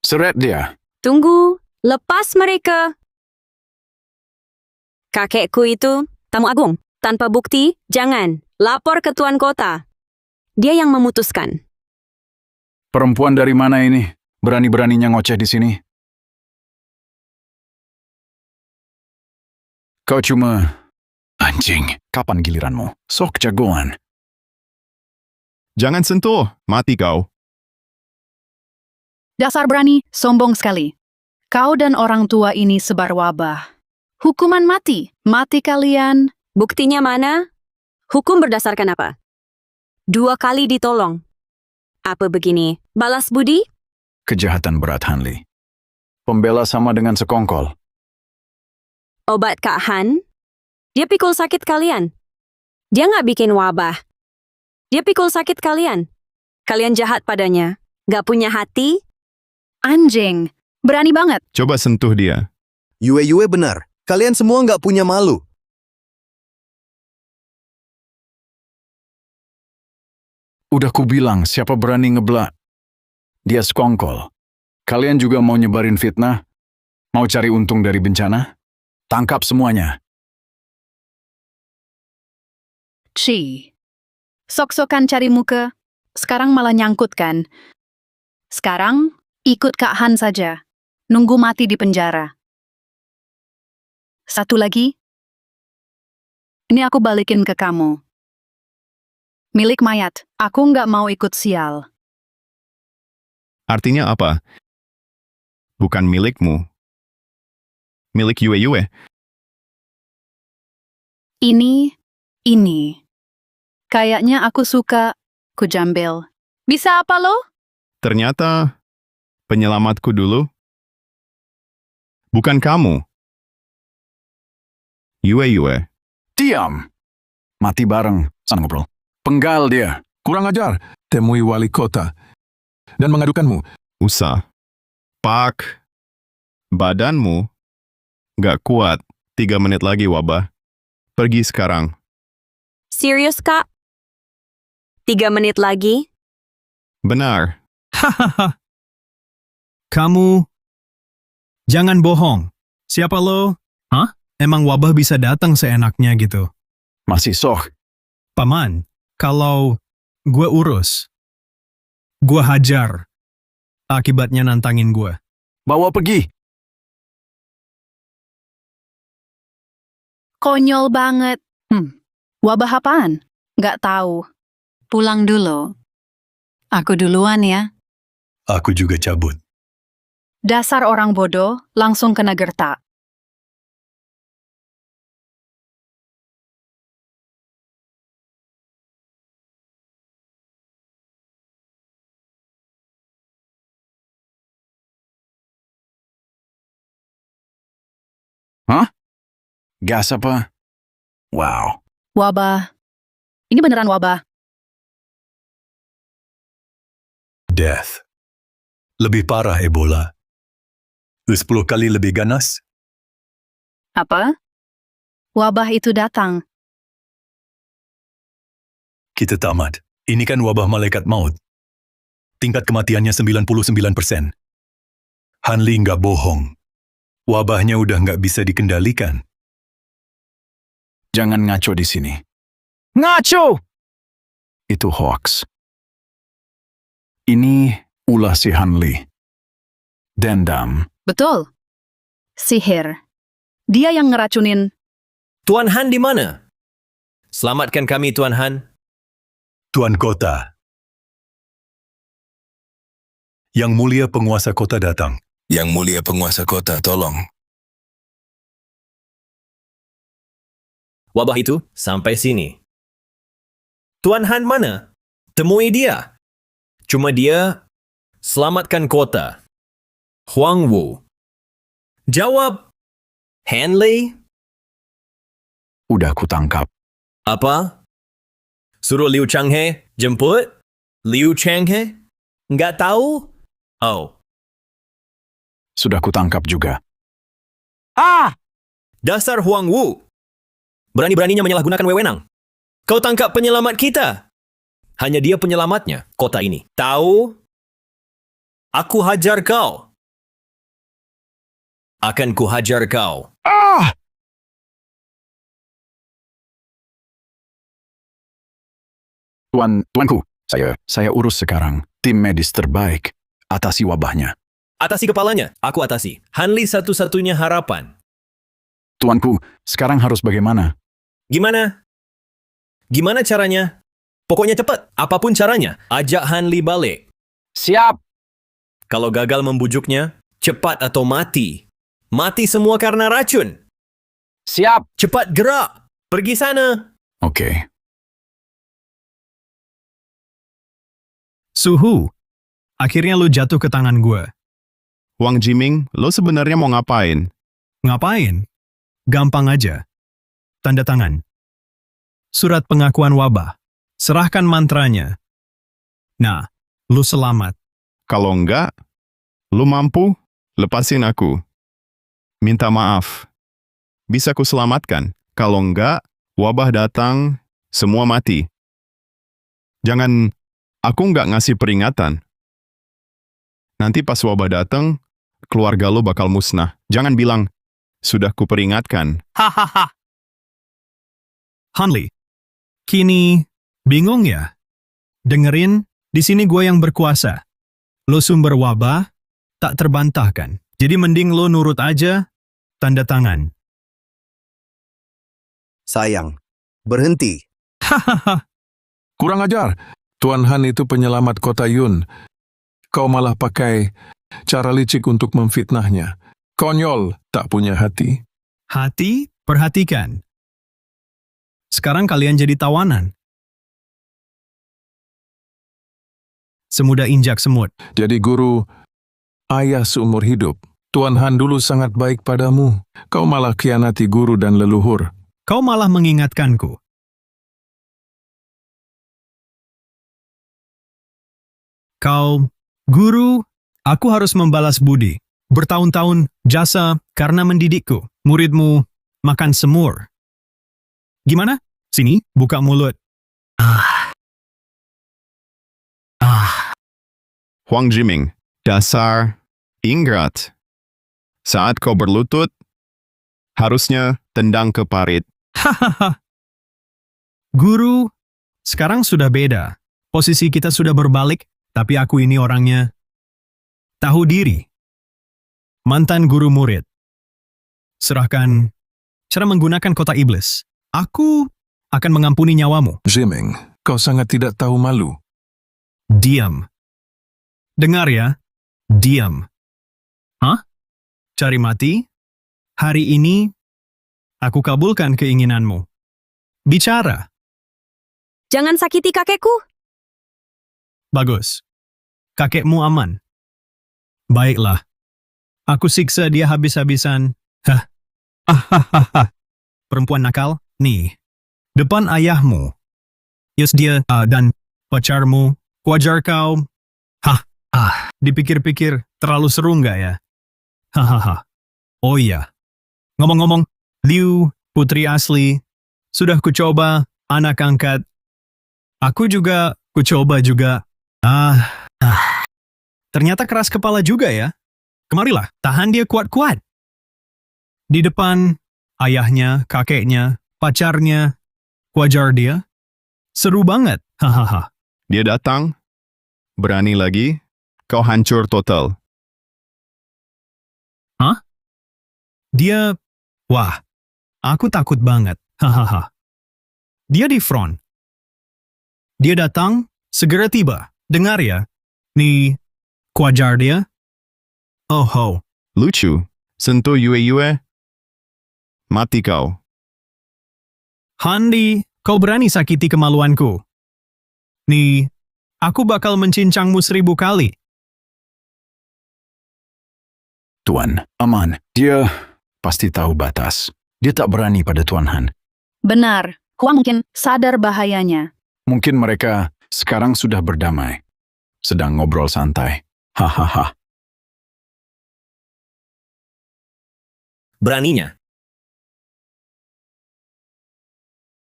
Seret dia. Tunggu, lepas mereka. Kakekku itu tamu agung. Tanpa bukti, jangan. Lapor ke Tuan Kota. Dia yang memutuskan. Perempuan dari mana ini? Berani-beraninya ngoceh di sini? Kau cuma... Anjing, kapan giliranmu? Sok jagoan. Jangan sentuh, mati kau. Dasar berani, sombong sekali. Kau dan orang tua ini sebar wabah. Hukuman mati. Mati kalian. Buktinya mana? Hukum berdasarkan apa? 2 kali ditolong. Apa begini? Balas budi? Kejahatan berat, Han Li. Pembela sama dengan sekongkol. Obat Kak Han? Dia pikul sakit kalian. Dia nggak bikin wabah. Dia pikul sakit kalian. Kalian jahat padanya. Nggak punya hati? Anjing, Berani banget. Coba sentuh dia. Yue benar. Kalian semua nggak punya malu. Udah kubilang siapa berani ngebelak. Dia sekongkol. Kalian juga mau nyebarin fitnah? Mau cari untung dari bencana? Tangkap semuanya. Ci. Sok-sokan cari muka. Sekarang malah nyangkut kan? Sekarang, ikut Kak Han saja. Nunggu mati di penjara. Satu lagi. Ini aku balikin ke kamu. Milik mayat. Aku nggak mau ikut sial. Artinya apa? Bukan milikmu. Milik Yue. Ini. Kayaknya aku suka kujambil. Bisa apa lo? Ternyata penyelamatku dulu. Bukan kamu. Yue. Diam. Mati bareng. Sana ngobrol. Penggal dia. Kurang ajar. Temui wali kota. Dan mengadukanmu. Usah. Pak. Badanmu gak kuat. 3 menit lagi wabah. Pergi sekarang. Serius, Kak? 3 menit lagi? Benar. Hahaha. Kamu jangan bohong. Siapa lo? Hah? Emang wabah bisa datang seenaknya gitu? Masih sok. Paman, kalau gue urus, gue hajar. Akibatnya nantangin gue. Bawa pergi. Konyol banget. Wabah apaan? Nggak tahu. Pulang dulu. Aku duluan ya. Aku juga cabut. Dasar orang bodoh, langsung kena gertak. Hah? Gas apa? Wow. Wabah. Ini beneran wabah. Death. Lebih parah Ebola. 10 kali lebih ganas. Apa? Wabah itu datang. Kita tamat. Ini kan wabah malaikat maut. Tingkat kematiannya 99%. Hanli nggak bohong. Wabahnya udah nggak bisa dikendalikan. Jangan ngaco di sini. Ngaco! Itu hoax. Ini ulah si Hanli. Dendam. Betul. Sihir. Dia yang ngeracunin. Tuan Han di mana? Selamatkan kami, Tuan Han. Tuan Kota. Yang mulia penguasa kota datang. Yang mulia penguasa kota, tolong. Wabah itu sampai sini. Tuan Han mana? Temui dia. Cuma dia selamatkan kota. Huang Wu. Jawab. Hanley? Udah kutangkap. Apa? Suruh Liu Changhe jemput? Liu Changhe? Nggak tahu? Oh. Sudah kutangkap juga. Dasar Huang Wu. Berani-beraninya menyalahgunakan wewenang. Kau tangkap penyelamat kita. Hanya dia penyelamatnya, kota ini. Tahu? Aku hajar kau. Akan kuhajar kau. Tuanku, saya urus sekarang. Tim medis terbaik. Atasi wabahnya. Atasi kepalanya, aku atasi. Hanli satu-satunya harapan. Tuanku, sekarang harus bagaimana? Gimana? Gimana caranya? Pokoknya cepat, apapun caranya. Ajak Hanli balik. Siap. Kalau gagal membujuknya, cepat atau mati. Mati semua karena racun. Siap. Cepat gerak. Pergi sana. Oke. Suhu. Akhirnya lo jatuh ke tangan gue. Wang Jiming, lo sebenarnya mau ngapain? Ngapain? Gampang aja. Tanda tangan. Surat pengakuan wabah. Serahkan mantranya. Nah, lu selamat. Kalau enggak, lo mampu Lepasin aku. Minta maaf. Bisa ku selamatkan. Kalau enggak, wabah datang, semua mati. Jangan, aku enggak ngasih peringatan. Nanti pas wabah datang, keluarga lo bakal musnah. Jangan bilang, sudah kuperingatkan. Hahaha. Hanli, kini bingung ya? Dengerin, di sini gue yang berkuasa. Lo sumber wabah, tak terbantahkan. Jadi mending lo nurut aja, tanda tangan. Sayang, berhenti. Hahaha. Kurang ajar. Tuan Han itu penyelamat kota Yun. Kau malah pakai cara licik untuk memfitnahnya. Konyol, tak punya hati. Hati, perhatikan. Sekarang kalian jadi tawanan. Semudah injak semut. Jadi guru, ayah seumur hidup. Tuan Han dulu sangat baik padamu. Kau malah khianati guru dan leluhur. Kau malah mengingatkanku. Kau, guru, aku harus membalas budi. Bertahun-tahun jasa karena mendidikku. Muridmu makan semur. Gimana? Sini, buka mulut. Huang Jiming, dasar ingrat. Saat kau berlutut, harusnya tendang ke parit. Hahaha. Guru, sekarang sudah beda. Posisi kita sudah berbalik, tapi aku ini orangnya tahu diri. Mantan guru murid. Serahkan cara menggunakan kotak iblis. Aku akan mengampuni nyawamu. Jiming, kau sangat tidak tahu malu. Diam. Dengar ya. Diam. Hah? Cari mati? Hari ini, aku kabulkan keinginanmu. Bicara. Jangan sakiti kakekku. Bagus. Kakekmu aman. Baiklah. Aku siksa dia habis-habisan. Hah. Hahaha. Perempuan nakal, nih. Depan ayahmu. Yes, dia dan pacarmu. Wajar kau. Hah. Dipikir-pikir, terlalu seru nggak ya? Hahaha. Oh iya. Ngomong-ngomong, Liu, putri asli. Sudah kucoba, anak angkat. Aku juga kucoba juga. Ternyata keras kepala juga ya. Kemarilah, tahan dia kuat-kuat. Di depan, ayahnya, kakeknya, pacarnya, wajar dia. Seru banget, hahaha. Dia datang, berani lagi, kau hancur total. Hah? Dia, wah, aku takut banget, hahaha. Dia di front. Dia datang, segera tiba. Dengar ya, nih, wajar dia. Oh ho. Lucu, sentuh yue-yue, mati kau. Handi, kau berani sakiti kemaluanku. Nih, aku bakal mencincangmu 1000 kali. Tuan, aman. Dia pasti tahu batas. Dia tak berani pada Tuan Han. Benar, Huang mungkin sadar bahayanya. Mungkin mereka sekarang sudah berdamai. Sedang ngobrol santai. Hahaha. Beraninya.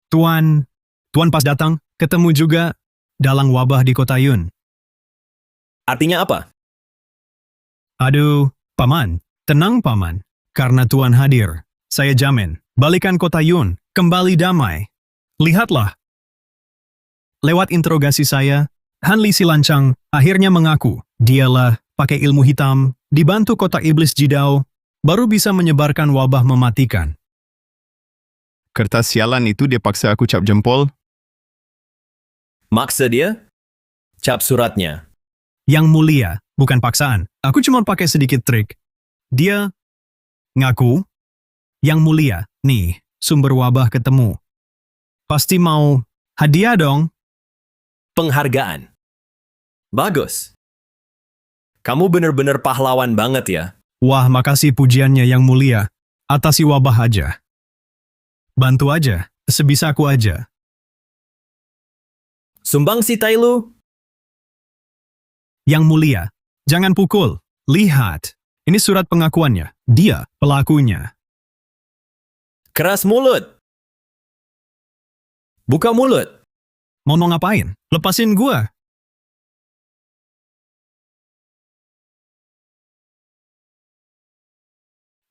Tuan pas datang, ketemu juga dalang wabah di kota Yun. Artinya apa? Aduh, Paman, tenang Paman. Karena Tuan hadir, saya jamin, balikan kota Yun, kembali damai. Lihatlah. Lewat interogasi saya, Han Li Silancang akhirnya mengaku, dialah pakai ilmu hitam, dibantu kotak iblis Jidao, baru bisa menyebarkan wabah mematikan. Kertas sialan itu dia paksa aku cap jempol. Maksa dia? Cap suratnya. Yang mulia, bukan paksaan. Aku cuma pakai sedikit trik. Dia ngaku, yang mulia, nih, sumber wabah ketemu. Pasti mau hadiah dong. Penghargaan. Bagus. Kamu bener-bener pahlawan banget ya. Wah, makasih pujiannya yang mulia. Atasi wabah aja. Bantu aja, sebisaku aja. Sumbang si Tailu. Yang mulia, jangan pukul. Lihat, Ini surat pengakuannya. Dia pelakunya. Keras mulut. Buka mulut. Mau ngapain? Lepasin gua.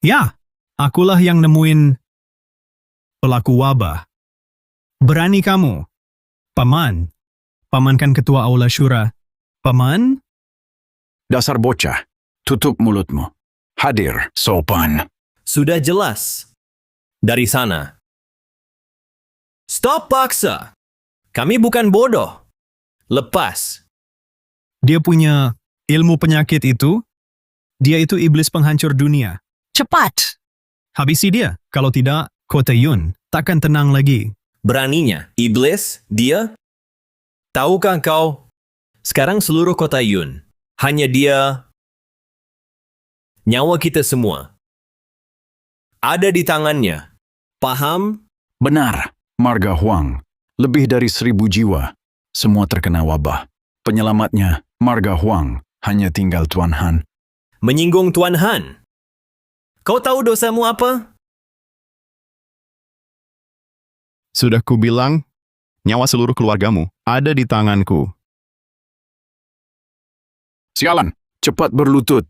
Ya, akulah yang nemuin pelaku wabah. Berani kamu. Paman. Paman kan ketua Aula Syura. Paman? Dasar bocah, tutup mulutmu. Hadir, sopan. Sudah jelas. Dari sana. Stop paksa. Kami bukan bodoh. Lepas. Dia punya ilmu penyakit itu. Dia itu iblis penghancur dunia. Cepat! Habisi dia. Kalau tidak, Kota Yun takkan tenang lagi. Beraninya, iblis, dia? Tahukah kau, sekarang seluruh kota Yun, hanya dia, nyawa kita semua, ada di tangannya. Paham? Benar, Marga Huang. Lebih dari 1.000 jiwa. Semua terkena wabah. Penyelamatnya, Marga Huang. Hanya tinggal Tuan Han. Menyinggung Tuan Han. Kau tahu dosamu apa? Sudah kubilang, nyawa seluruh keluargamu ada di tanganku. Sialan, cepat berlutut.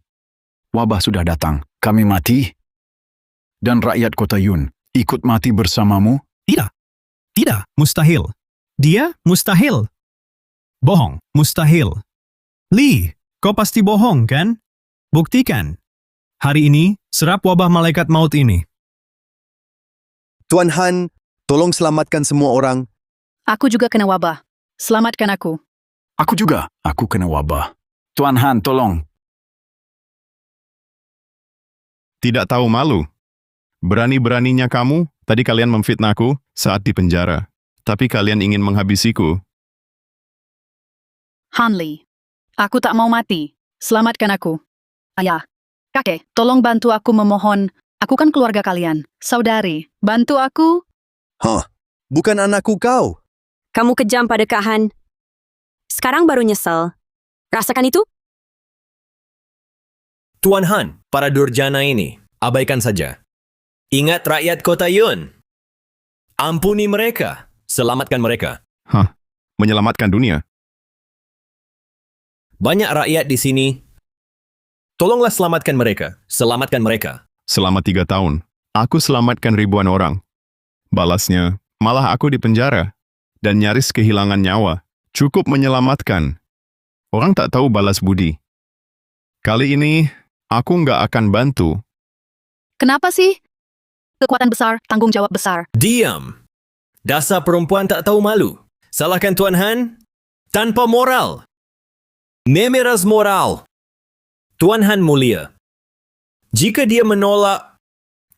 Wabah sudah datang. Kami mati. Dan rakyat kota Yun ikut mati bersamamu? Tidak. Tidak. Mustahil. Dia mustahil. Bohong. Mustahil. Li, kau pasti bohong, kan? Buktikan. Hari ini, serap wabah malaikat maut ini. Tuan Han, tolong selamatkan semua orang. Aku juga kena wabah. Selamatkan aku. Aku juga. Aku kena wabah. Tuan Han, tolong. Tidak tahu malu. Berani-beraninya kamu, tadi kalian memfitnahku saat di penjara. Tapi kalian ingin menghabisiku. Hanli, aku tak mau mati. Selamatkan aku. Ayah, kakek, tolong bantu aku memohon. Aku kan keluarga kalian. Saudari, bantu aku. Hah, bukan anakku kau. Kamu kejam pada Kak Han. Sekarang baru nyesel. Rasakan itu? Tuan Han, para durjana ini, abaikan saja. Ingat rakyat kota Yun. Ampuni mereka. Selamatkan mereka. Hah, menyelamatkan dunia. Banyak rakyat di sini. Tolonglah selamatkan mereka. Selamatkan mereka. Selama 3 tahun, aku selamatkan ribuan orang. Balasnya, malah aku di penjara. Dan nyaris kehilangan nyawa. Cukup menyelamatkan. Orang tak tahu balas budi. Kali ini, aku nggak akan bantu. Kenapa sih? Kekuatan besar, tanggung jawab besar. Diam. Dasar perempuan tak tahu malu. Salahkan Tuan Han? Tanpa moral. Memeras moral. Tuan Han mulia. Jika dia menolak,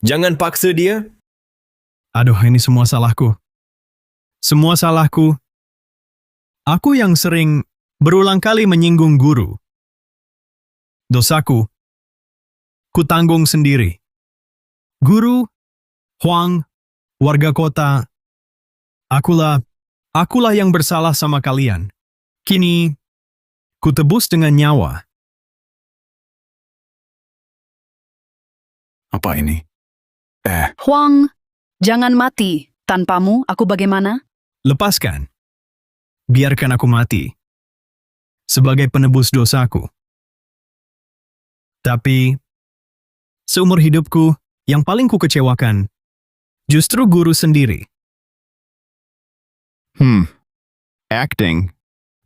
jangan paksa dia. Aduh, ini semua salahku. Semua salahku. Aku yang sering berulang kali menyinggung guru. Dosaku, ku tanggung sendiri. Guru, Huang, warga kota, akulah yang bersalah sama kalian. Kini, ku tebus dengan nyawa. Apa ini? Huang, jangan mati. Tanpamu, aku bagaimana? Lepaskan. Biarkan aku mati. Sebagai penebus dosaku. Tapi, seumur hidupku, yang paling ku kecewakan, justru guru sendiri. Acting.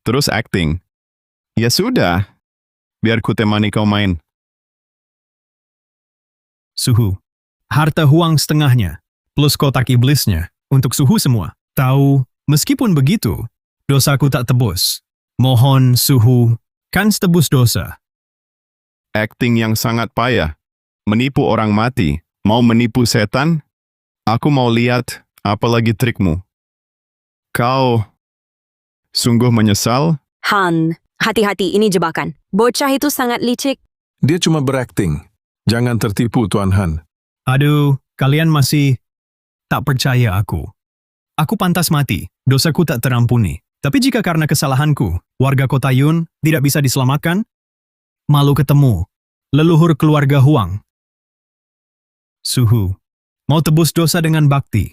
Terus acting. Ya sudah. Biar ku temani kau main. Suhu. Harta Huang setengahnya, plus kotak iblisnya, untuk Suhu semua. Tahu, meskipun begitu, dosaku tak tebus. Mohon Suhu, kan tebus dosa. Acting yang sangat payah. Menipu orang mati. Mau menipu setan? Aku mau lihat apalagi trikmu. Kau sungguh menyesal? Han, hati-hati, ini jebakan. Bocah itu sangat licik. Dia cuma berakting. Jangan tertipu, Tuan Han. Aduh, kalian masih tak percaya aku. Aku pantas mati, dosaku tak terampuni. Tapi jika karena kesalahanku, warga kota Yun tidak bisa diselamatkan, malu ketemu. leluhur keluarga Huang. Suhu, mau tebus dosa dengan bakti.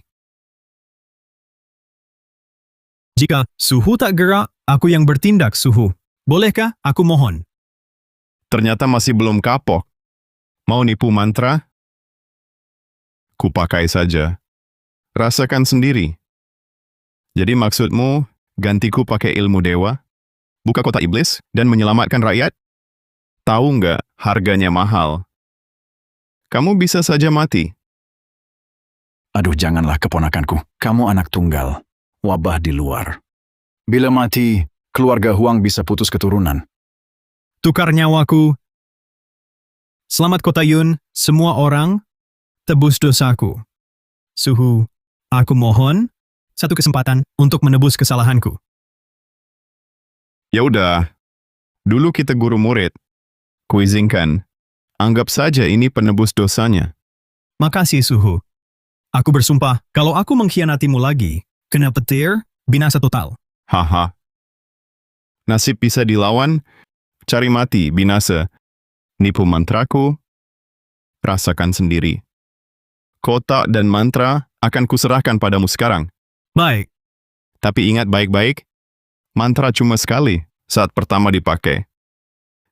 Jika Suhu tak gerak, aku yang bertindak, Suhu. Bolehkah? Aku mohon. Ternyata masih belum kapok. Mau nipu mantra? Kupakai saja. Rasakan sendiri. Jadi maksudmu, gantiku pakai ilmu dewa? Buka kotak iblis dan menyelamatkan rakyat? Tahu nggak, harganya mahal. Kamu bisa saja mati. Aduh, janganlah keponakanku. Kamu anak tunggal. Wabah di luar. Bila mati, keluarga Huang bisa putus keturunan. Tukar nyawaku. Selamat Kota Yun, semua orang, tebus dosaku. Suhu, aku mohon satu kesempatan untuk menebus kesalahanku. Ya udah, dulu kita guru murid. Kuizinkan, anggap saja ini penebus dosanya. Makasih, Suhu. Aku bersumpah, kalau aku mengkhianatimu lagi, kena petir, binasa total. Haha. Nasib bisa dilawan, cari mati, binasa. Nipu mantraku, rasakan sendiri. Kotak dan mantra akan kuserahkan padamu sekarang. Baik. Tapi ingat baik-baik, mantra cuma sekali saat pertama dipakai.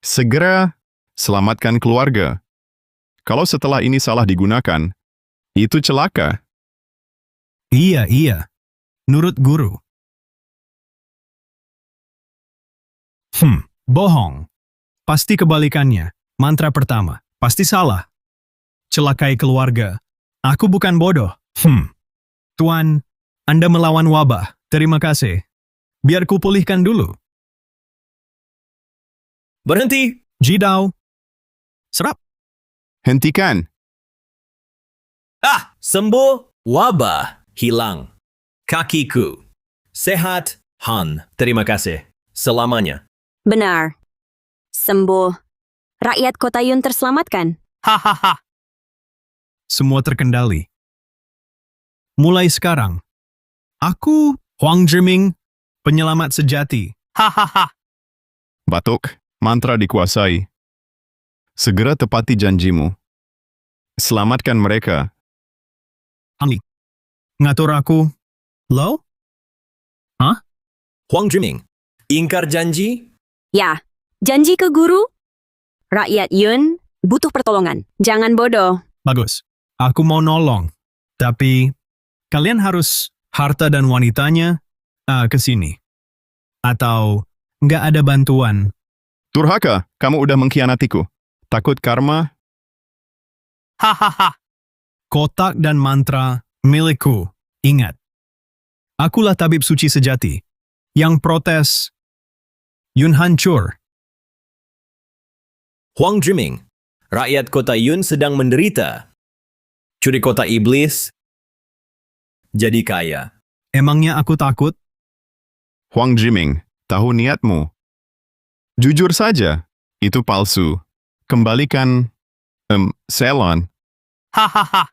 Segera selamatkan keluarga. Kalau setelah ini salah digunakan, itu celaka. Iya. Nurut guru. Bohong. Pasti kebalikannya. Mantra pertama. Pasti salah. Celakai keluarga. Aku bukan bodoh. Tuan, Anda melawan wabah. Terima kasih. Biar ku pulihkan dulu. Berhenti! Jidao. Serap. Hentikan. Sembuh, wabah, hilang. Kakiku. Sehat, Han. Terima kasih. Selamanya. Benar. Sembuh. Rakyat Kota Yun terselamatkan. Hahaha. Semua terkendali. Mulai sekarang, aku Huang Zhiming, penyelamat sejati. Hahaha. Batuk, mantra dikuasai. Segera tepati janjimu. Selamatkan mereka. Angli. Ngatur aku. Lo? Huang Zhiming. Ingkar janji? Ya, janji ke guru. Rakyat Yun butuh pertolongan. Jangan bodoh. Bagus. Aku mau nolong. Tapi, kalian harus harta dan wanitanya ke sini. Atau, nggak ada bantuan. Turhaka, kamu udah mengkhianatiku. Takut karma? Hahaha. Kotak dan mantra milikku. Ingat. Akulah tabib suci sejati. Yang protes. Yun hancur. Huang Zhiming. Rakyat Kota Yun sedang menderita. Curi kotak iblis. Jadi kaya. Emangnya aku takut? Huang Zhiming, tahu niatmu. Jujur saja, itu palsu. Kembalikan, Selon. Hahaha.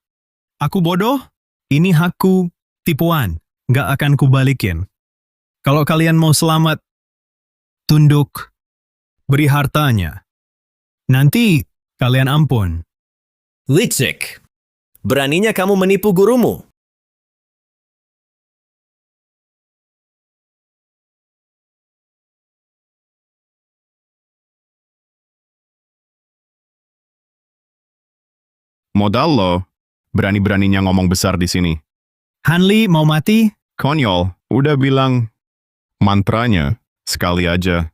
Aku bodoh? Ini hakku, tipuan. Nggak akan kubalikin. Kalau kalian mau selamat, tunduk. Beri hartanya. Nanti, kalian ampun. Licik. Beraninya kamu menipu gurumu. Modal lo, berani-beraninya ngomong besar di sini. Hanli mau mati? Konyol, udah bilang mantranya sekali aja.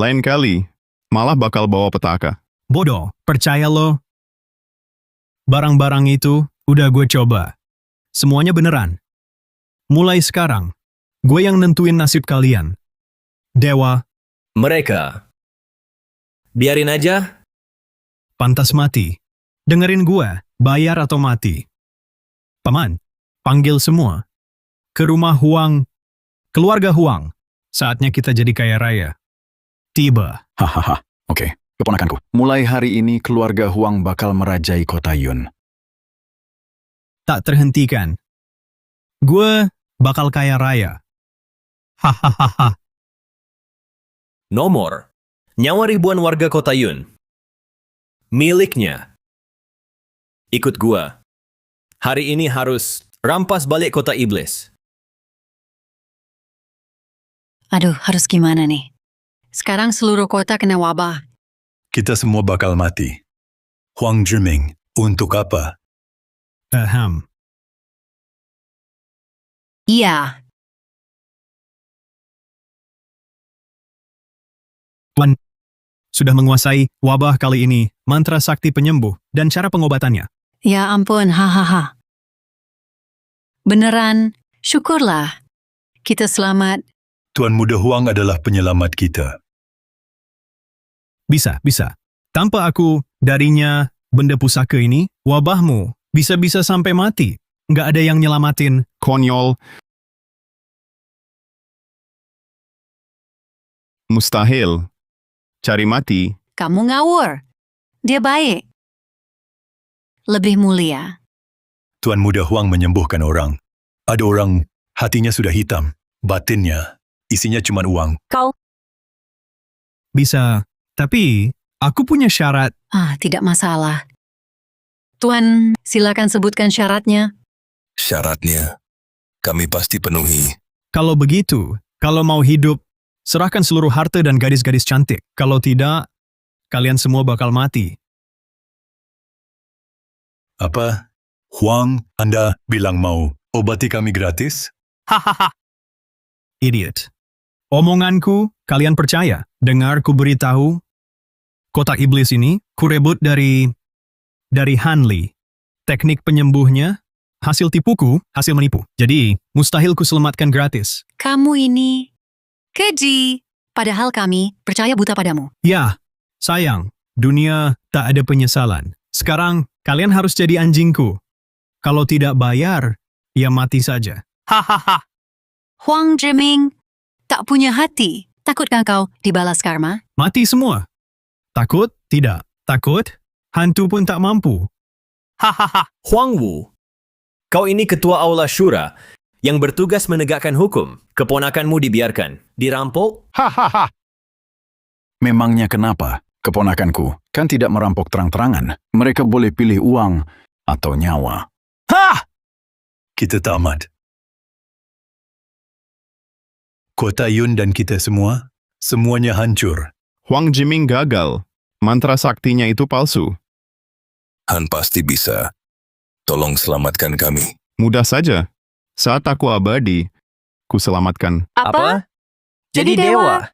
Lain kali, malah bakal bawa petaka. Bodoh, percaya lo. Barang-barang itu udah gue coba. Semuanya beneran. Mulai sekarang, gue yang nentuin nasib kalian. Dewa, Mereka. Biarin aja. pantas mati. Dengerin gue, bayar atau mati. Paman, panggil semua. Ke rumah Huang, keluarga Huang. Saatnya kita jadi kaya raya. Tiba. Hahaha. Oke, keponakanku. Mulai hari ini keluarga Huang bakal merajai Kota Yun. Tak terhentikan. Gue bakal kaya raya. Hahaha. Nomor. Nyawa ribuan warga Kota Yun. miliknya. Ikut gua. Hari ini harus rampas balik kota iblis. Aduh, harus gimana nih? Sekarang seluruh kota kena wabah. Kita semua bakal mati. Huang Zhiming, untuk apa? Iya, Tuan sudah menguasai wabah kali ini, mantra sakti penyembuh, dan cara pengobatannya. ya ampun, hahaha. Beneran, syukurlah. Kita selamat. Tuan Muda Huang adalah penyelamat kita. Bisa. Tanpa aku, darinya, benda pusaka ini, wabahmu bisa-bisa sampai mati. Nggak ada yang nyelamatin. Konyol. Mustahil. Cari mati. Kamu ngawur. Dia baik. Lebih mulia. Tuan Muda Huang menyembuhkan orang. Ada orang, hatinya sudah hitam. Batinnya, isinya cuma uang. Kau, Bisa. Tapi, aku punya syarat. Tidak masalah. Tuan, silakan sebutkan syaratnya. Syaratnya, kami pasti penuhi. Kalau begitu, kalau mau hidup, serahkan seluruh harta dan gadis-gadis cantik. Kalau tidak, kalian semua bakal mati. Apa? Huang, Anda bilang mau obati kami gratis? Hahaha. Idiot. Omonganku, kalian percaya. Dengar ku beritahu, kotak iblis ini kurebut dari Hanli. Teknik penyembuhnya, hasil tipuku, hasil menipu. Jadi, mustahil ku selamatkan gratis. Kamu ini keji. Padahal kami percaya buta padamu. Ya, sayang, dunia tak ada penyesalan. Sekarang, kalian harus jadi anjingku. Kalau tidak bayar, ya mati saja. Hahaha. Huang Zhiming tak punya hati. Takutkah kau dibalas karma? Mati semua. Takut? Tidak. Takut? Hantu pun tak mampu. Hahaha, Huang Wu. Kau ini ketua Aula Syura yang bertugas menegakkan hukum. Keponakanmu dibiarkan. Dirampok? Hahaha. Memangnya kenapa? Keponakanku kan tidak merampok terang-terangan. Mereka boleh pilih uang atau nyawa. Kita tamat. Kota Yun dan kita semua, semuanya hancur. Huang Zhiming gagal. Mantra saktinya itu palsu. Han pasti bisa. Tolong selamatkan kami. Mudah saja. Saat aku abadi, ku selamatkan. apa? Jadi dewa.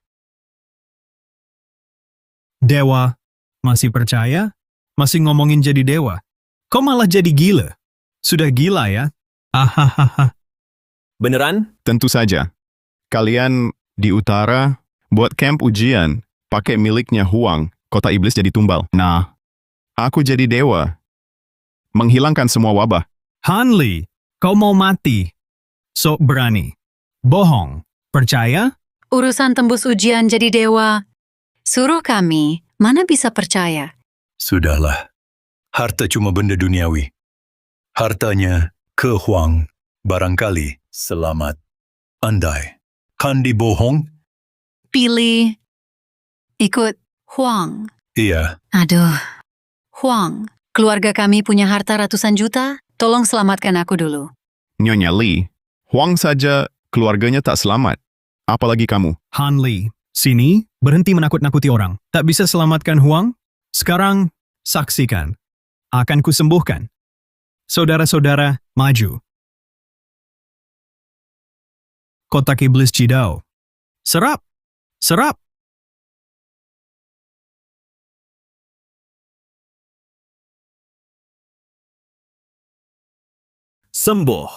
Dewa, masih percaya? Masih ngomongin jadi dewa? Kau malah jadi gila. Sudah gila ya? Ahahaha. Beneran? Tentu saja. Kalian di utara buat camp ujian, pakai miliknya Huang, kota iblis jadi tumbal. Nah, aku jadi dewa. Menghilangkan semua wabah. Hanli, kau mau mati. Sok berani. Bohong. Percaya? Urusan tembus ujian jadi dewa. Suruh kami, mana bisa percaya? Sudahlah. Harta cuma benda duniawi. Hartanya ke Huang, barangkali selamat. Andai kan dibohong? Pilih. Ikut Huang. Iya, Aduh. Huang, keluarga kami punya harta ratusan juta. Tolong selamatkan aku dulu. Nyonya Li, Huang saja keluarganya tak selamat. Apalagi kamu. Hanli, sini, berhenti menakut-nakuti orang. Tak bisa selamatkan Huang? Sekarang, saksikan. Akan kusembuhkan. Saudara-saudara, maju. Kotak iblis Jidao. Serap! Serap! Sembuh.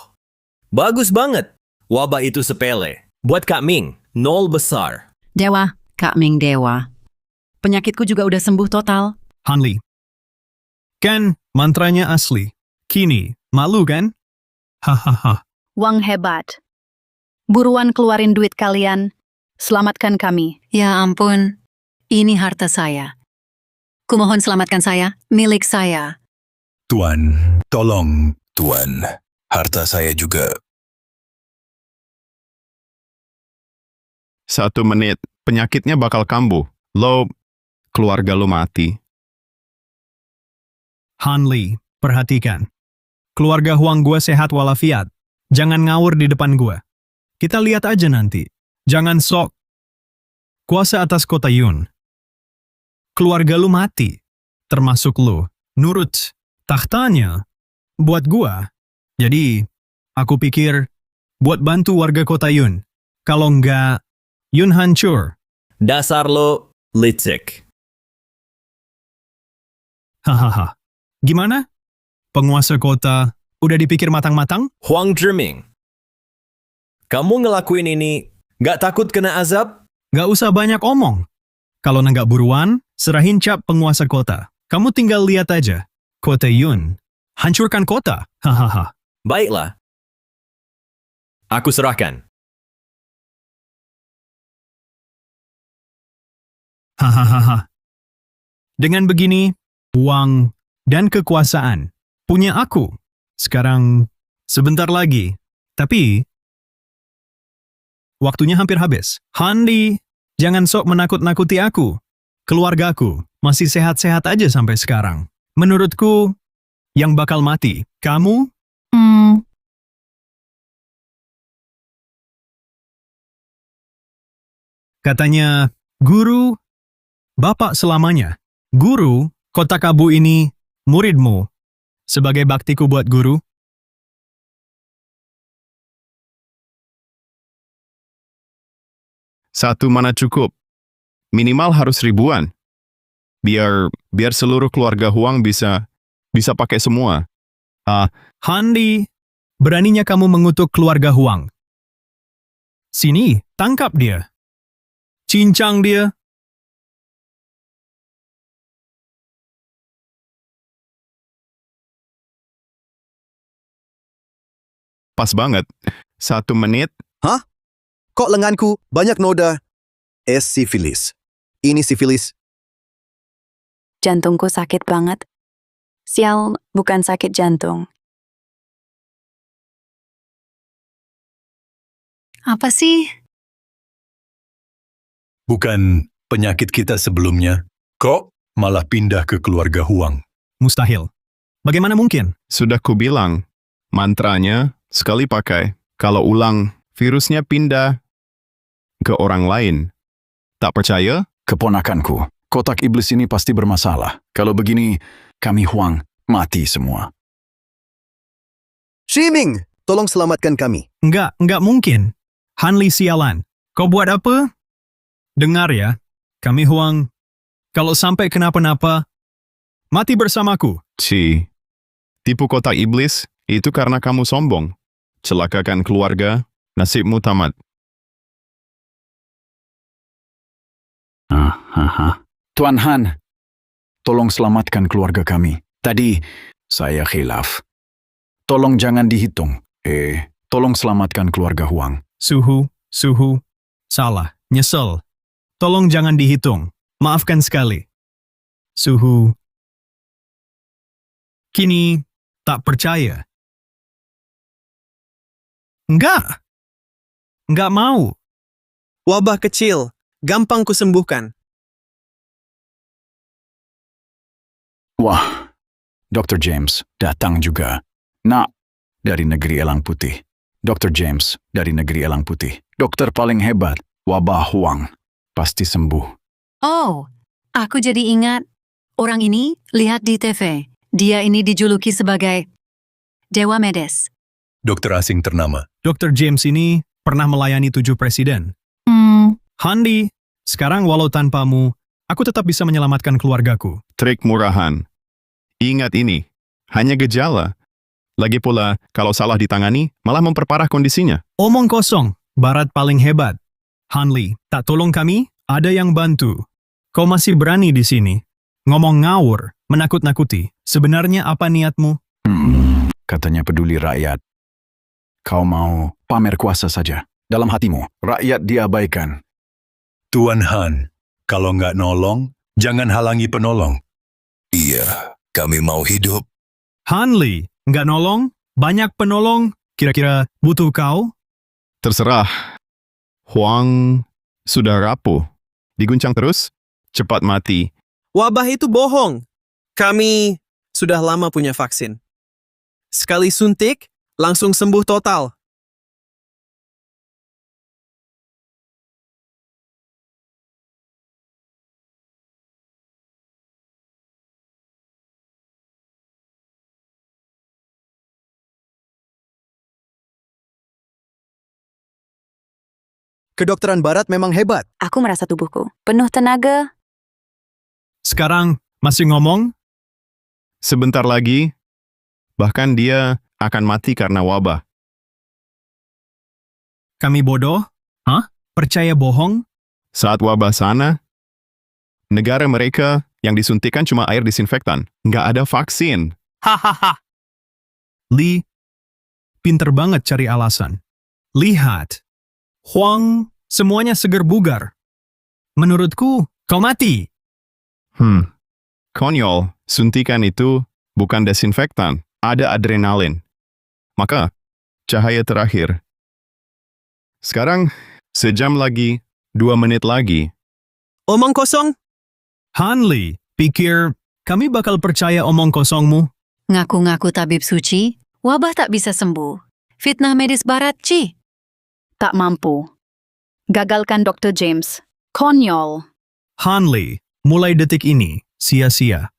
Bagus banget. Wabah itu sepele. Buat Kak Ming, nol besar. Dewa, Kak Ming Dewa. Penyakitku juga udah sembuh total. Hanli. Kan, mantranya asli. Kini, malu kan? Hahaha. Wang hebat. Buruan keluarin duit kalian. Selamatkan kami. Ya ampun. Ini harta saya. Kumohon selamatkan saya. Milik saya. Tuan, tolong. Tuan, harta saya juga. 1 menit, penyakitnya bakal kambuh. Lo, keluarga lo mati. Hanli, perhatikan. Keluarga Huang gua sehat walafiat. Jangan ngawur di depan gua. Kita lihat aja nanti. Jangan sok. Kuasa atas kota Yun. Keluarga lu mati. Termasuk lu. Nurut. Tahtanya. Buat gua. Jadi, aku pikir buat bantu warga kota Yun. Kalau enggak, Yun hancur. Dasar lo licik. Hahaha. Gimana? Penguasa kota udah dipikir matang-matang? Huang Zhiming. Kamu ngelakuin ini gak takut kena azab? Gak usah banyak omong. Kalau nenggak buruan, serahin cap penguasa kota. Kamu tinggal lihat aja. Kota Yun. Hancurkan kota. Hahaha. Baiklah. Aku serahkan. Hahaha. Dengan begini, uang dan kekuasaan punya aku. Sekarang, sebentar lagi. Tapi, waktunya hampir habis. Hanli, jangan sok menakut-nakuti aku. Keluargaku masih sehat-sehat aja sampai sekarang. Menurutku, yang bakal mati, kamu. Katanya, guru, bapak selamanya. Guru, kotak abu ini, muridmu. Sebagai baktiku buat guru. Satu mana cukup. Minimal harus ribuan. Biar seluruh keluarga Huang bisa pakai semua. Hanli, beraninya kamu mengutuk keluarga Huang. Sini, tangkap dia. Cincang dia. Pas banget. 1 menit. Hah? Kok lenganku banyak noda? Sifilis. Ini sifilis. Jantungku sakit banget. Sial, bukan sakit jantung. Apa sih? Bukan penyakit kita sebelumnya. Kok malah pindah ke keluarga Huang? Mustahil. Bagaimana mungkin? Sudah kubilang. Mantranya sekali pakai. Kalau ulang, virusnya pindah ke orang lain. Tak percaya? Keponakanku, kotak iblis ini pasti bermasalah. Kalau begini, kami Huang mati semua. Zhiming, tolong selamatkan kami. Enggak mungkin. Hanli sialan. Kau buat apa? Dengar ya, kami Huang. Kalau sampai kenapa-napa, mati bersamaku. Tipu kotak iblis, itu karena kamu sombong. Celakakan keluarga, nasibmu tamat. Tuan Han, tolong selamatkan keluarga kami. Tadi, saya khilaf. Tolong jangan dihitung. Tolong selamatkan keluarga Huang. Suhu, salah, nyesel. Tolong jangan dihitung. Maafkan sekali. Suhu. Kini, tak percaya. Enggak mau. Wabah kecil, gampang kusembuhkan. Wah, Dr. James datang juga. Nak, dari negeri Elang Putih. Dr. James dari negeri Elang Putih. Dokter paling hebat, wabah Huang. Pasti sembuh. Oh, aku jadi ingat. Orang ini lihat di TV. Dia ini dijuluki sebagai Dewa Medis. Dokter asing ternama. Dr. James ini pernah melayani 7 presiden. Hanli, sekarang walau tanpamu, aku tetap bisa menyelamatkan keluargaku. Trik murahan. Ingat ini, hanya gejala. Lagi pula, kalau salah ditangani, malah memperparah kondisinya. Omong kosong, Barat paling hebat. Hanli, tak tolong kami? Ada yang bantu. Kau masih berani di sini. Ngomong ngawur, menakut-nakuti. Sebenarnya apa niatmu? Katanya peduli rakyat. Kau mau pamer kuasa saja. Dalam hatimu, rakyat diabaikan. Tuan Han, kalau nggak nolong, jangan halangi penolong. Iya, kami mau hidup. Hanli, nggak nolong? Banyak penolong? Kira-kira butuh kau? Terserah. Huang sudah rapuh. Diguncang terus, cepat mati. Wabah itu bohong. Kami sudah lama punya vaksin. Sekali suntik, langsung sembuh total. Kedokteran barat memang hebat. Aku merasa tubuhku penuh tenaga. Sekarang masih ngomong? Sebentar lagi, bahkan dia akan mati karena wabah. Kami bodoh? Hah? Percaya bohong? Saat wabah sana, negara mereka yang disuntikan cuma air disinfektan. Nggak ada vaksin. Hahaha. Lee, pinter banget cari alasan. Lihat. Huang, semuanya seger bugar. Menurutku, kau mati. Konyol, suntikan itu bukan desinfektan. Ada adrenalin. Maka, cahaya terakhir. Sekarang, sejam lagi, 2 menit lagi. Omong kosong? Hanli, pikir kami bakal percaya omong kosongmu? Ngaku-ngaku tabib suci, wabah tak bisa sembuh. Fitnah medis barat, Ci. Tak mampu. Gagalkan Dr. James. Konyol. Hanli, mulai detik ini, sia-sia.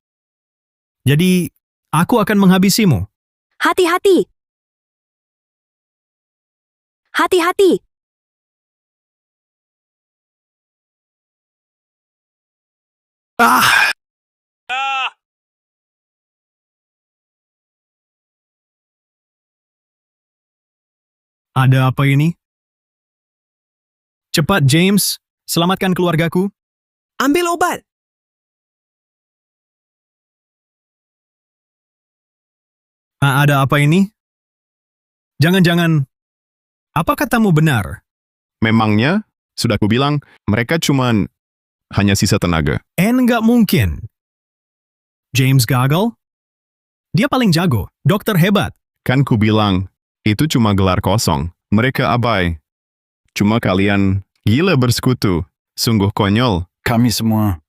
Jadi, aku akan menghabisimu. Hati-hati. Hati-hati. Ada apa ini? Cepat, James. Selamatkan keluargaku. Ambil obat. Ada apa ini? Jangan-jangan, apa katamu benar? Memangnya, sudah kubilang, mereka cuman hanya sisa tenaga. Nggak mungkin. James gagal? Dia paling jago, dokter hebat. Kan kubilang, itu cuma gelar kosong. Mereka abai. Cuma kalian gila bersekutu. Sungguh konyol. Kami semua,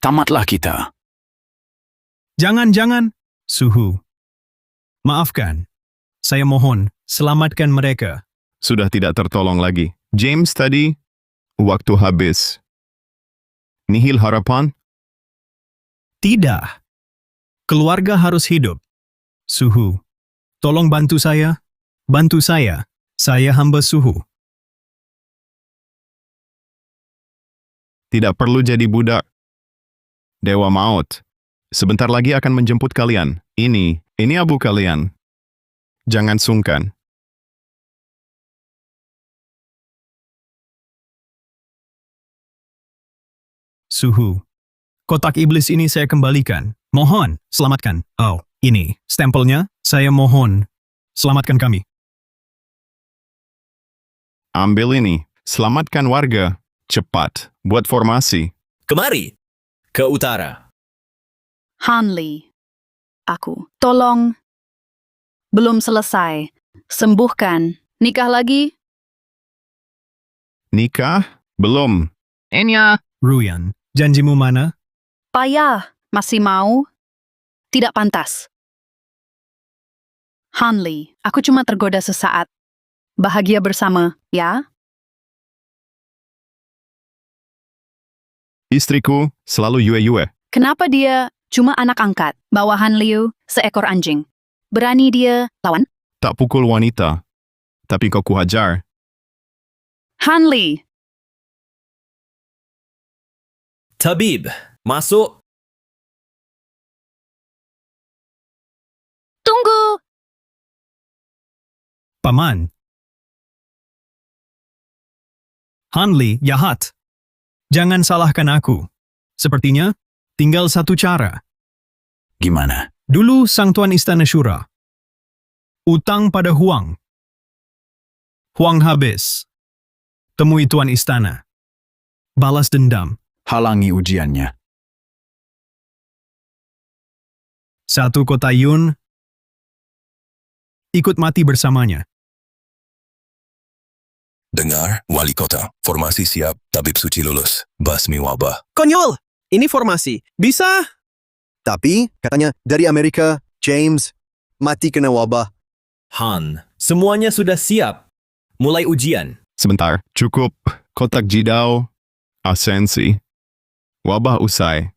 tamatlah kita. Jangan-jangan, Suhu. Maafkan. Saya mohon, selamatkan mereka. Sudah tidak tertolong lagi. James tadi, waktu habis. Nihil harapan? Tidak. Keluarga harus hidup. Suhu. Tolong bantu saya. Bantu saya. Saya hamba Suhu. Tidak perlu jadi budak. Dewa Maut. Sebentar lagi akan menjemput kalian. Ini abu kalian. Jangan sungkan. Suhu. Kotak iblis ini saya kembalikan. Mohon, selamatkan. Oh, ini, stempelnya. Saya mohon, selamatkan kami. Ambil ini. Selamatkan warga. Cepat. Buat formasi. Kemari. Ke utara. Hanli. Aku. Tolong. Belum selesai. Sembuhkan. Nikah lagi? Nikah? Belum. Ruyan, janjimu mana? Payah. Masih mau? Tidak pantas. Hanli, aku cuma tergoda sesaat. Bahagia bersama, ya? Istriku selalu yue-yue. Kenapa dia cuma anak angkat? Bawahan Liu, seekor anjing. Berani dia lawan? Tak pukul wanita. Tapi kau kuhajar. Hanli, Tabib, masuk. tunggu! Paman. Hanli, jahat. Jangan salahkan aku. Sepertinya, tinggal satu cara. Gimana? Dulu Sang Tuan Istana Syura. Utang pada Huang. Huang habis. Temui Tuan Istana. Balas dendam. Halangi ujiannya. Satu kota Yun. Ikut mati bersamanya. Dengar, wali kota. Formasi siap, tabib suci lulus. Basmi wabah. Konyol! Ini formasi. Bisa? Tapi, katanya dari Amerika, James, mati kena wabah. Han, semuanya sudah siap. Mulai ujian. Sebentar, cukup kotak jidau, asensi. Wabah usai.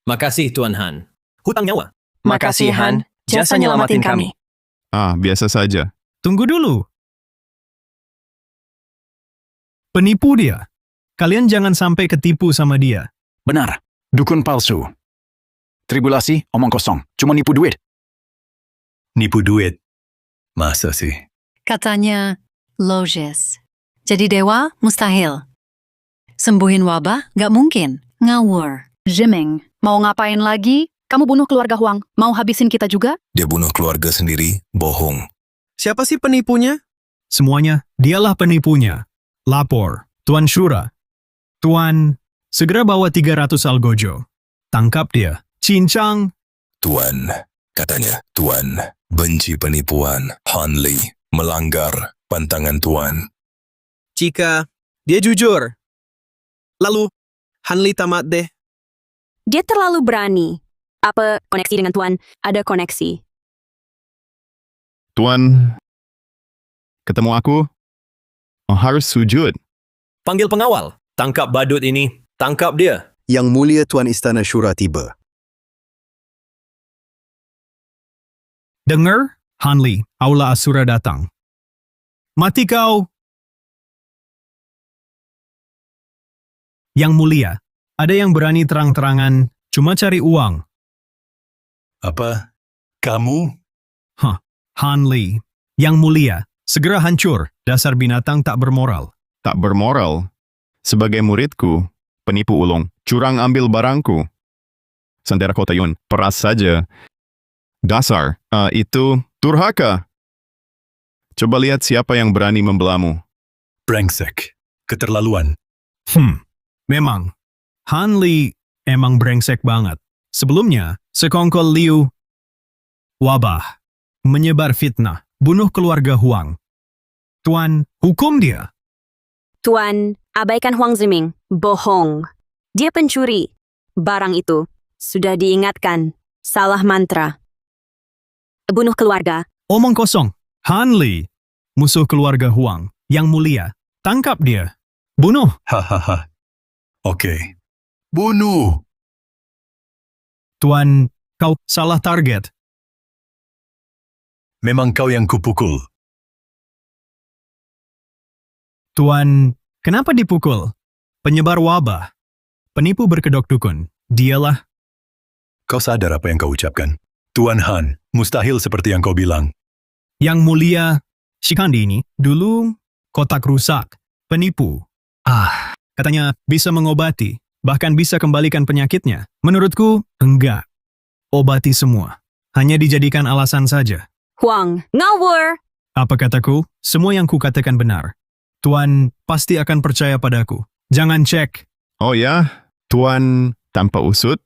Makasih, Tuan Han. Hutang nyawa. Makasih, Han. Jasa nyelamatin kami. Biasa saja. Tunggu dulu. Penipu dia. Kalian jangan sampai ketipu sama dia. Benar, dukun palsu. Tribulasi, omong kosong. Cuma nipu duit. Nipu duit. Masa sih? Katanya logis. Jadi dewa mustahil. Sembuhin wabah gak mungkin. Ngawur. Jiming, mau ngapain lagi? Kamu bunuh keluarga Huang. Mau habisin kita juga? Dia bunuh keluarga sendiri, bohong. Siapa sih penipunya? Semuanya, dialah penipunya. Lapor, Tuan Shura. Tuan, segera bawa 300 algojo. Tangkap dia. Cincang. Tuan, katanya, Tuan, benci penipuan. Han Li melanggar pantangan Tuan. Jika dia jujur. Lalu, Han Li tamat deh. Dia terlalu berani. Apa koneksi dengan Tuan? Ada koneksi. Tuan, ketemu aku? Harus sujud. Panggil pengawal. Tangkap badut ini. Tangkap dia. Yang mulia Tuan Istana Shura tiba. Dengar, Han Li, Aula Asura datang. Mati kau! Yang mulia, ada yang berani terang-terangan cuma cari uang. Apa? Kamu? Han Li, yang mulia, segera hancur, dasar binatang tak bermoral. Tak bermoral. Sebagai muridku, penipu ulung, curang ambil barangku. Santera Kota Yun, peras saja. Dasar, itu durhaka. Coba lihat siapa yang berani membelamu. Brengsek. Keterlaluan. Memang, Han Li emang brengsek banget. Sebelumnya, sekongkol liu, wabah, menyebar fitnah, bunuh keluarga Huang. Tuan, hukum dia. Tuan, abaikan Huang Ziming. Bohong. Dia pencuri. Barang itu sudah diingatkan. Salah mantra. Bunuh keluarga. Omong kosong. Han Li, musuh keluarga Huang, yang mulia. Tangkap dia. Bunuh. Hahaha. Oke. Bunuh. Tuan, kau salah target. Memang kau yang kupukul. Tuan, kenapa dipukul? Penyebar wabah. Penipu berkedok dukun. Dialah. Kau sadar apa yang kau ucapkan? Tuan Han, mustahil seperti yang kau bilang. Yang mulia, Shikandi ini dulu kotak rusak. Penipu. Katanya bisa mengobati. Bahkan bisa kembalikan penyakitnya. Menurutku, enggak. Obati semua. Hanya dijadikan alasan saja. Huang, ngawur! Apa kataku? Semua yang kukatakan benar. Tuan pasti akan percaya padaku. Jangan cek. Oh ya, Tuan tanpa usut?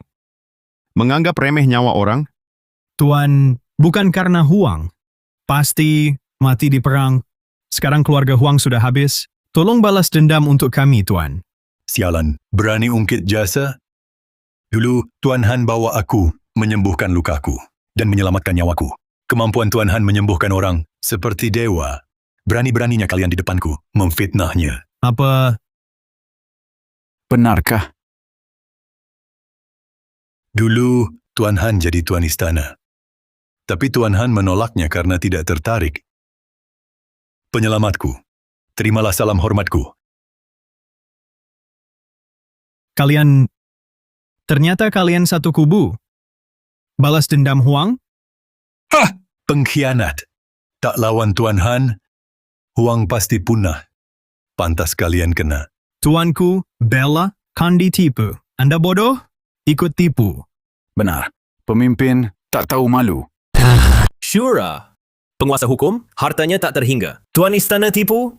Menganggap remeh nyawa orang? Tuan, bukan karena Huang. Pasti mati di perang. Sekarang keluarga Huang sudah habis. Tolong balas dendam untuk kami, Tuan. Sialan, berani ungkit jasa? Dulu, Tuan Han bawa aku menyembuhkan lukaku dan menyelamatkan nyawaku. Kemampuan Tuan Han menyembuhkan orang seperti dewa. Berani-beraninya kalian di depanku memfitnahnya. Apa? Benarkah? Dulu, Tuan Han jadi Tuan Istana. Tapi Tuan Han menolaknya karena tidak tertarik. Penyelamatku, terimalah salam hormatku. Ternyata kalian satu kubu. Balas dendam Huang? Pengkhianat. Tak lawan Tuan Han, Huang pasti punah. Pantas kalian kena. Tuanku, Bella, Kandi tipu. Anda bodoh? Ikut tipu. Benar. Pemimpin tak tahu malu. Shura. Penguasa hukum, hartanya tak terhingga. Tuan Istana tipu?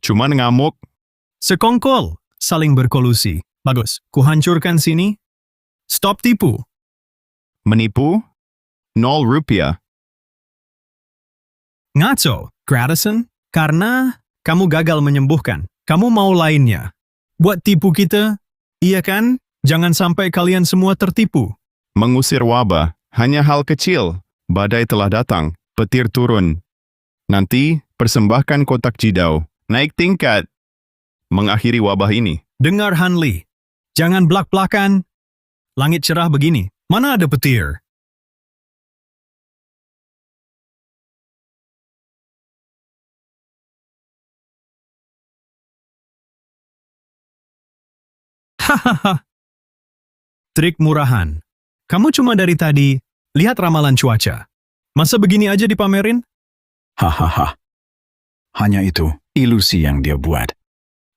Cuman ngamuk. Sekongkol. Saling berkolusi. Bagus. Kuhancurkan sini. Stop tipu. Menipu? 0 rupiah. Ngaco, Gratison. Karena kamu gagal menyembuhkan. Kamu mau lainnya. Buat tipu kita, iya kan? Jangan sampai kalian semua tertipu. Mengusir wabah, hanya hal kecil. Badai telah datang, petir turun. Nanti, persembahkan kotak jidau. Naik tingkat. Mengakhiri wabah ini. Dengar Hanli, jangan belak-belakan. Langit cerah begini, mana ada petir? Hahaha. Trik murahan. Kamu cuma dari tadi lihat ramalan cuaca. Masa begini aja dipamerin? Hahaha. Hanya itu ilusi yang dia buat.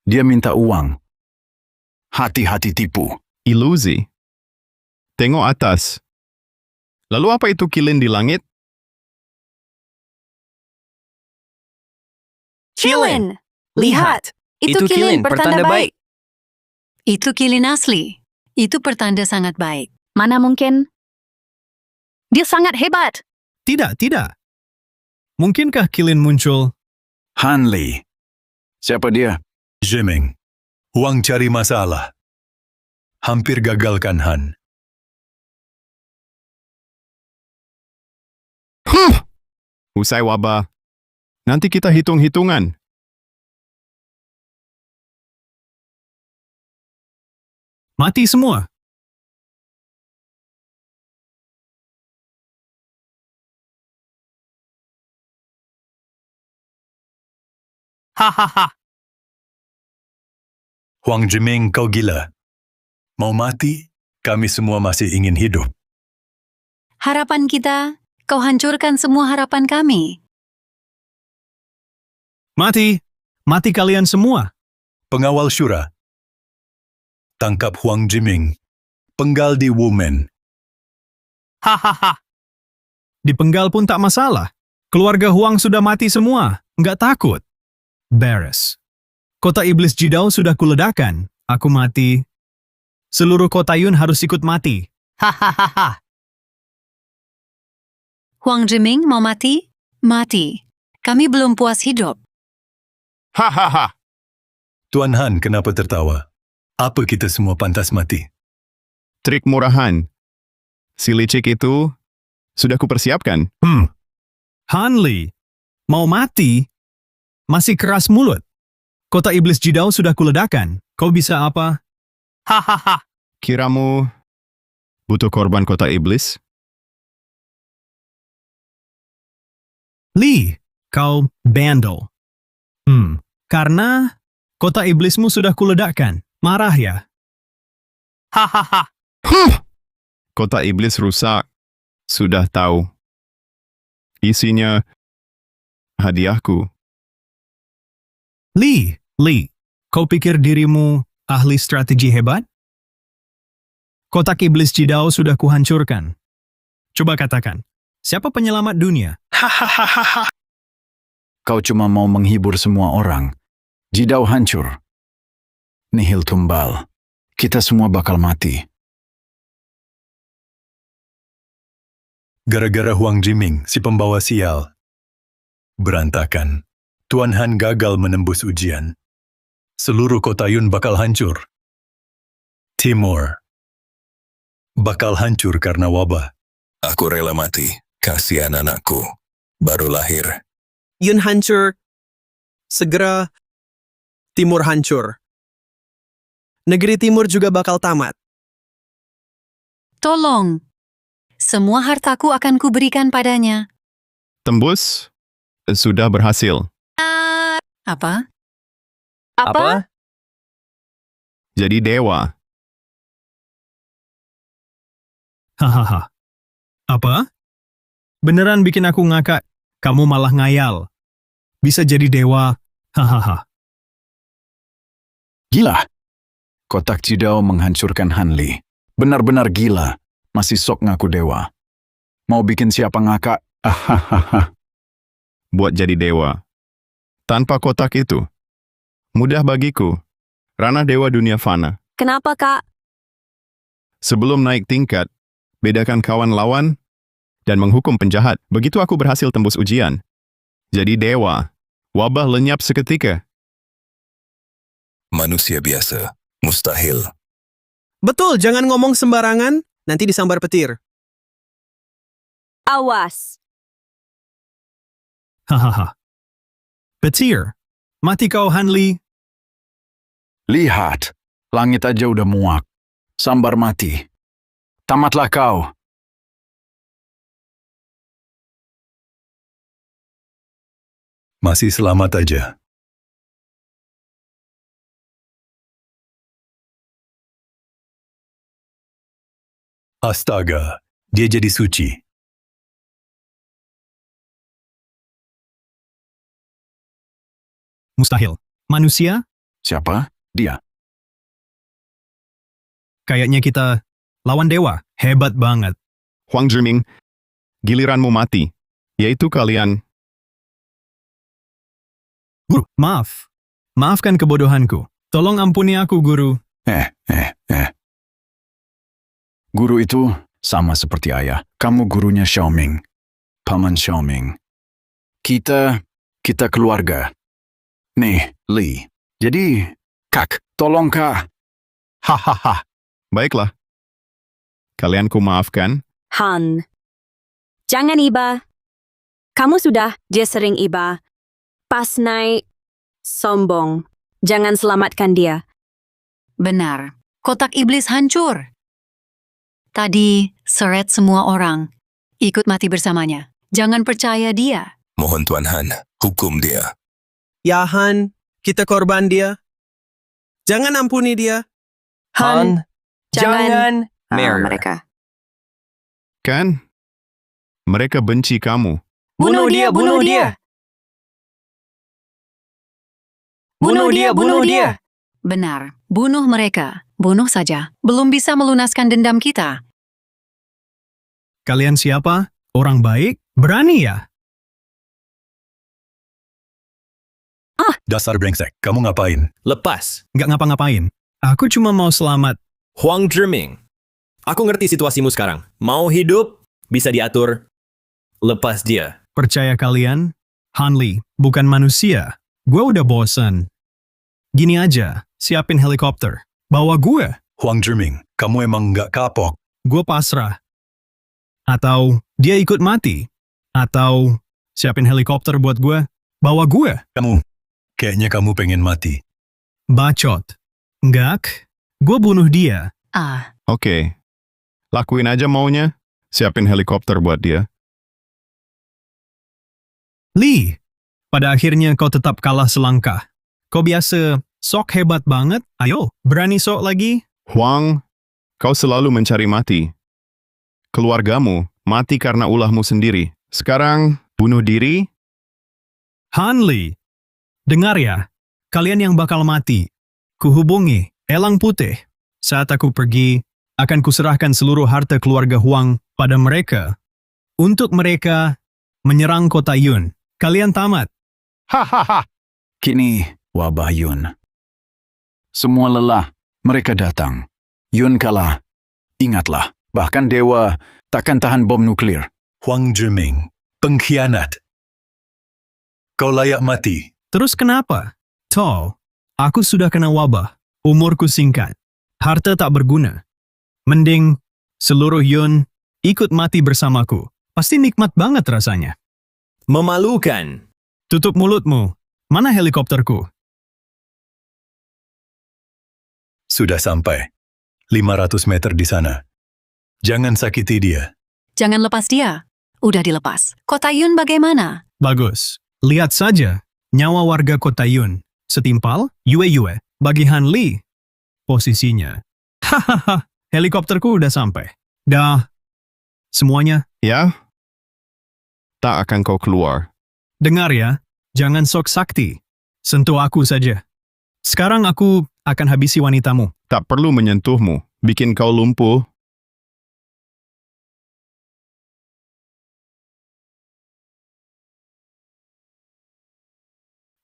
Dia minta uang. Hati-hati tipu. Ilusi. Tengok atas. Lalu apa itu kilin di langit? Kilin! Lihat! Itu kilin pertanda baik. Itu kilin asli. Itu pertanda sangat baik. Mana mungkin? Dia sangat hebat. Tidak, tidak. Mungkinkah kilin muncul? Hanli. Siapa dia? Jiming, Huang cari masalah. Hampir gagalkan Han. Usai wabah. Nanti kita hitung-hitungan. Mati semua. Hahaha. Huang Jiming, kau gila. Mau mati? Kami semua masih ingin hidup. Harapan kita, kau hancurkan semua harapan kami. Mati. Mati kalian semua. Pengawal syura. Tangkap Huang Jiming. Penggal di Wumen. Hahaha. Dipenggal pun tak masalah. Keluarga Huang sudah mati semua. Nggak takut. Beres. Kota Iblis Jidau sudah kuledakan. Aku mati. Seluruh kota Yun harus ikut mati. Hahaha. Huang Jiming mau mati? Mati. Kami belum puas hidup. Hahaha. Tuan Han kenapa tertawa? Apa kita semua pantas mati? Trik murahan. Si licik itu sudah kupersiapkan. Hanli, mau mati? Masih keras mulut. Kota Iblis Jidau sudah kuledakan. Kau bisa apa? Hahaha. Kiramu butuh korban kota iblis? Li, kau bandel. Karena kota iblismu sudah kuledakkan. Marah ya? Hahaha. Kota iblis rusak. Sudah tahu. Isinya hadiahku. Li, kau pikir dirimu ahli strategi hebat? Kotak Iblis Jidau sudah kuhancurkan. Coba katakan, siapa penyelamat dunia? Hahaha. Kau cuma mau menghibur semua orang. Jidau hancur. Nihil tumbal. Kita semua bakal mati. Gara-gara Huang Jiming, si pembawa sial. Berantakan. Tuan Han gagal menembus ujian. Seluruh kota Yun bakal hancur. Timur bakal hancur karena wabah. Aku rela mati. Kasihan anakku. Baru lahir. Yun hancur. Segera Timur hancur. Negeri Timur juga bakal tamat. Tolong. Semua hartaku akan kuberikan padanya. Tembus sudah berhasil. Apa? Apa? Jadi dewa. Hahaha. Apa? Beneran bikin aku ngakak. Kamu malah ngayal. Bisa jadi dewa. Hahaha. Gila. Kotak Jidau menghancurkan Hanli. Benar-benar gila. Masih sok ngaku dewa. Mau bikin siapa ngakak? Hahaha. Buat jadi dewa. Tanpa kotak itu. Mudah bagiku. Ranah dewa dunia fana. Kenapa, Kak? Sebelum naik tingkat, bedakan kawan lawan dan menghukum penjahat. Begitu aku berhasil tembus ujian. Jadi dewa. Wabah lenyap seketika. Manusia biasa. Mustahil. Betul, jangan ngomong sembarangan, nanti disambar petir. Awas. Hahaha. Petir. Mati kau, Hanli. Lihat, langit aja udah muak. Sambar mati. Tamatlah kau. Masih selamat aja. Astaga, dia jadi suci. Mustahil. Manusia? Siapa? Dia. Kayaknya kita lawan dewa. Hebat banget. Huang Zhiming, giliranmu mati. Yaitu kalian. Guru, maaf. Maafkan kebodohanku. Tolong ampuni aku, Guru. Guru itu sama seperti ayah. Kamu gurunya Xiaoming. Paman Xiaoming. Kita keluarga. Nih, Li. Jadi, Kak, tolong Kak. Hahaha. Baiklah. Kalian ku maafkan. Han. Jangan iba. Kamu sudah, dia sering iba. Pas naik, sombong. Jangan selamatkan dia. Benar. Kotak iblis hancur. Tadi, seret semua orang. Ikut mati bersamanya. Jangan percaya dia. Mohon Tuan Han, hukum dia. Ya Han, kita korban dia. Jangan ampuni dia. Han, jangan. Mereka. Kan? Mereka benci kamu. Bunuh dia, bunuh dia. Bunuh dia, bunuh dia. Benar. Bunuh mereka. Bunuh saja. Belum bisa melunaskan dendam kita. Kalian siapa? Orang baik? Berani ya? Dasar brengsek, kamu ngapain? Lepas. Nggak ngapa-ngapain. Aku cuma mau selamat. Huang Zhiming. Aku ngerti situasimu sekarang. Mau hidup, bisa diatur. Lepas dia. Percaya kalian? Hanli, bukan manusia. Gue udah bosan. Gini aja, siapin helikopter. Bawa gue. Huang Zhiming, kamu emang nggak kapok. Gue pasrah. Atau dia ikut mati. Atau siapin helikopter buat gue. Bawa gue. Kayaknya kamu pengen mati. Bacot. Enggak, gue bunuh dia. Oke. Lakuin aja maunya. Siapin helikopter buat dia. Li, pada akhirnya kau tetap kalah selangkah. Kau biasa sok hebat banget. Ayo, berani sok lagi? Huang, kau selalu mencari mati. Keluargamu mati karena ulahmu sendiri. Sekarang, bunuh diri? Hanli, dengar ya, kalian yang bakal mati. Kuhubungi Elang Putih. Saat aku pergi, akan kuserahkan seluruh harta keluarga Huang pada mereka. Untuk mereka menyerang kota Yun. Kalian tamat. Hahaha. Kini, wabah Yun. Semua lelah, mereka datang. Yun kalah. Ingatlah, bahkan dewa takkan tahan bom nuklir. Huang Zhiming, pengkhianat. Kau layak mati. Terus kenapa? Toh, aku sudah kena wabah. Umurku singkat. Harta tak berguna. Mending seluruh Yun ikut mati bersamaku. Pasti nikmat banget rasanya. Memalukan. Tutup mulutmu. Mana helikopterku? Sudah sampai. 500 meter di sana. Jangan sakiti dia. Jangan lepas dia. Udah dilepas. Kota Yun bagaimana? Bagus. Lihat saja. Nyawa warga kota Yun. Setimpal, yue-yue. Bagi Han Li. Posisinya. Hahaha. Helikopterku udah sampai. Dah. Semuanya. Ya? Tak akan kau keluar. Dengar ya. Jangan sok sakti. Sentuh aku saja. Sekarang aku akan habisi wanitamu. Tak perlu menyentuhmu. Bikin kau lumpuh.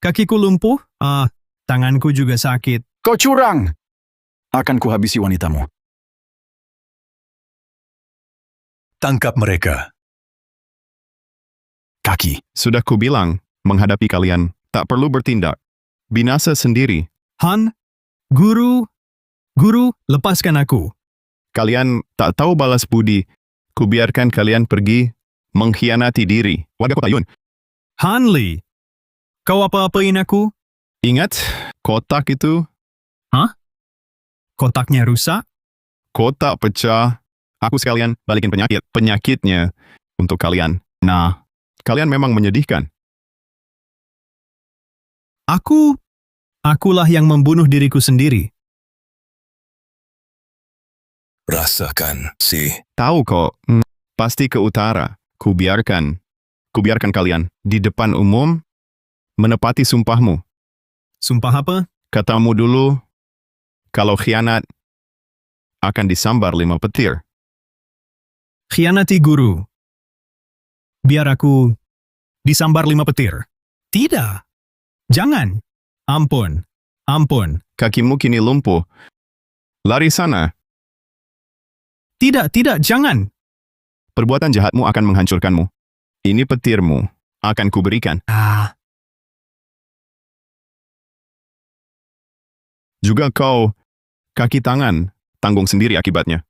Kakiku lumpuh? Tanganku juga sakit. Kau curang! Akan kuhabisi wanitamu. Tangkap mereka. Kaki. Sudah kubilang, menghadapi kalian, tak perlu bertindak. Binasa sendiri. Han, Guru, Guru, lepaskan aku. Kalian tak tahu balas budi. Kubiarkan kalian pergi mengkhianati diri. Warga kota Yun. Hanli, kau apa-apain aku? Ingat, kotak itu, Kotaknya rusak? kotak pecah. Aku sekalian balikin penyakitnya untuk kalian. Nah, kalian memang menyedihkan. Akulah yang membunuh diriku sendiri. Rasakan, Tahu kok, pasti ke utara. Kubiarkan kalian di depan umum menepati sumpahmu. Sumpah apa? Katamu dulu, kalau khianat akan disambar 5 petir. Khianati guru. Biar aku disambar 5 petir. Tidak. Jangan. Ampun. Kakimu kini lumpuh. Lari sana. Tidak, jangan. Perbuatan jahatmu akan menghancurkanmu. Ini petirmu. Akan kuberikan. Juga kau, kaki tangan, tanggung sendiri akibatnya.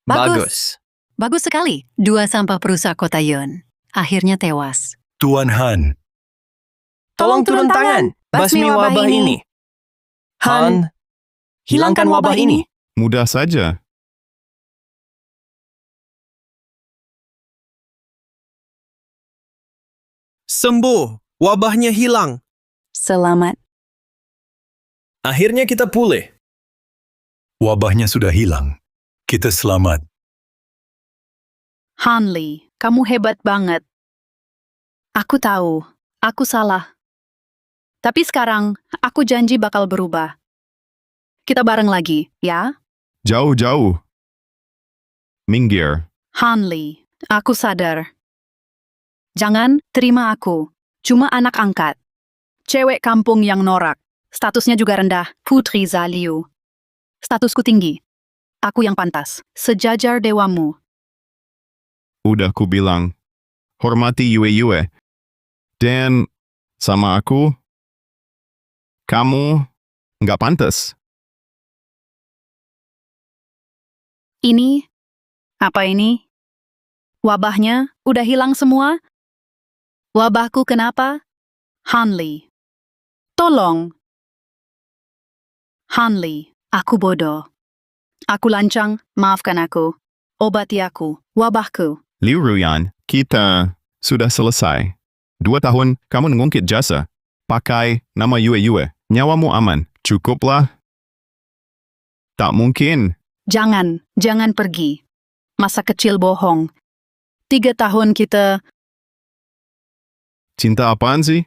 Bagus sekali. 2 sampah perusak kota Yun. Akhirnya tewas. Tuan Han, Tolong turun tangan. Basmi wabah ini. Han, hilangkan wabah ini. Mudah saja. Sembuh. Wabahnya hilang. Selamat. Akhirnya kita pulih. wabahnya sudah hilang. Kita selamat. Hanli, kamu hebat banget. Aku tahu, aku salah. Tapi sekarang, aku janji bakal berubah. Kita bareng lagi, ya? Jauh-jauh. Minggir. Hanli, aku sadar. Jangan terima aku. Cuma anak angkat. Cewek kampung yang norak. Statusnya juga rendah. Putri Zaliu. Statusku tinggi. Aku yang pantas. Sejajar dewamu. Udah ku bilang. Hormati Yue. Dan sama aku, kamu nggak pantas. Ini? Apa ini? Wabahnya udah hilang semua? Wabahku kenapa? Hanli. Tolong. Hanli, aku bodoh. Aku lancang, maafkan aku. Obati aku, wabahku. Liu Ruyan, kita sudah selesai. 2 tahun kamu mengungkit jasa. Pakai nama Yue. Nyawamu aman. Cukuplah. Tak mungkin. Jangan pergi. Masa kecil bohong. 3 tahun kita... Cinta apaan sih?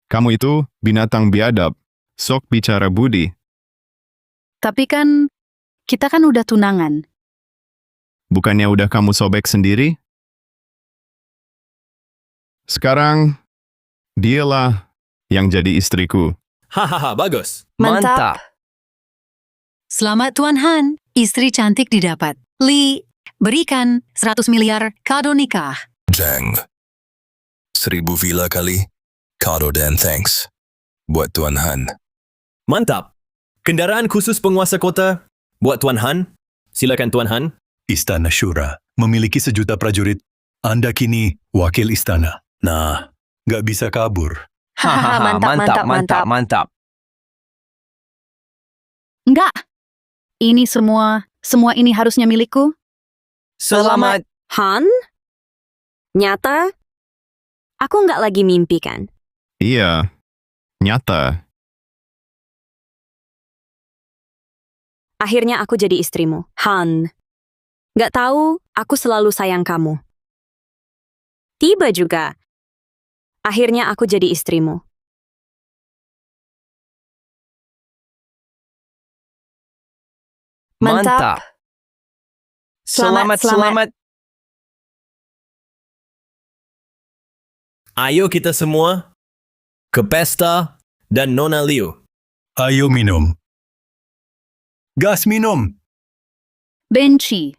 Kamu itu binatang biadab. Sok bicara budi. Tapi kan, kita kan udah tunangan. Bukannya udah kamu sobek sendiri? Sekarang, dialah yang jadi istriku. Hahaha, bagus. Mantap. Selamat Tuan Han, istri cantik didapat. Li, berikan 100 miliar kado nikah. Jang. 1000 villa kali. Kado dan thanks. Buat Tuan Han. Mantap. Kendaraan khusus penguasa kota. Buat Tuan Han. Silakan Tuan Han. Istana Syura memiliki 1 juta prajurit. Anda kini wakil istana. Nah, nggak bisa kabur. Mantap. Enggak. Ini semua ini harusnya milikku. Selamat. Han? Nyata? Aku nggak lagi mimpi kan? Iya, nyata. Akhirnya aku jadi istrimu. Han. Nggak tahu, aku selalu sayang kamu. Tiba juga. Akhirnya aku jadi istrimu. Mantap. Selamat. Ayo kita semua ke pesta dan Nona Liu. Ayo minum. Gas minum. Benci.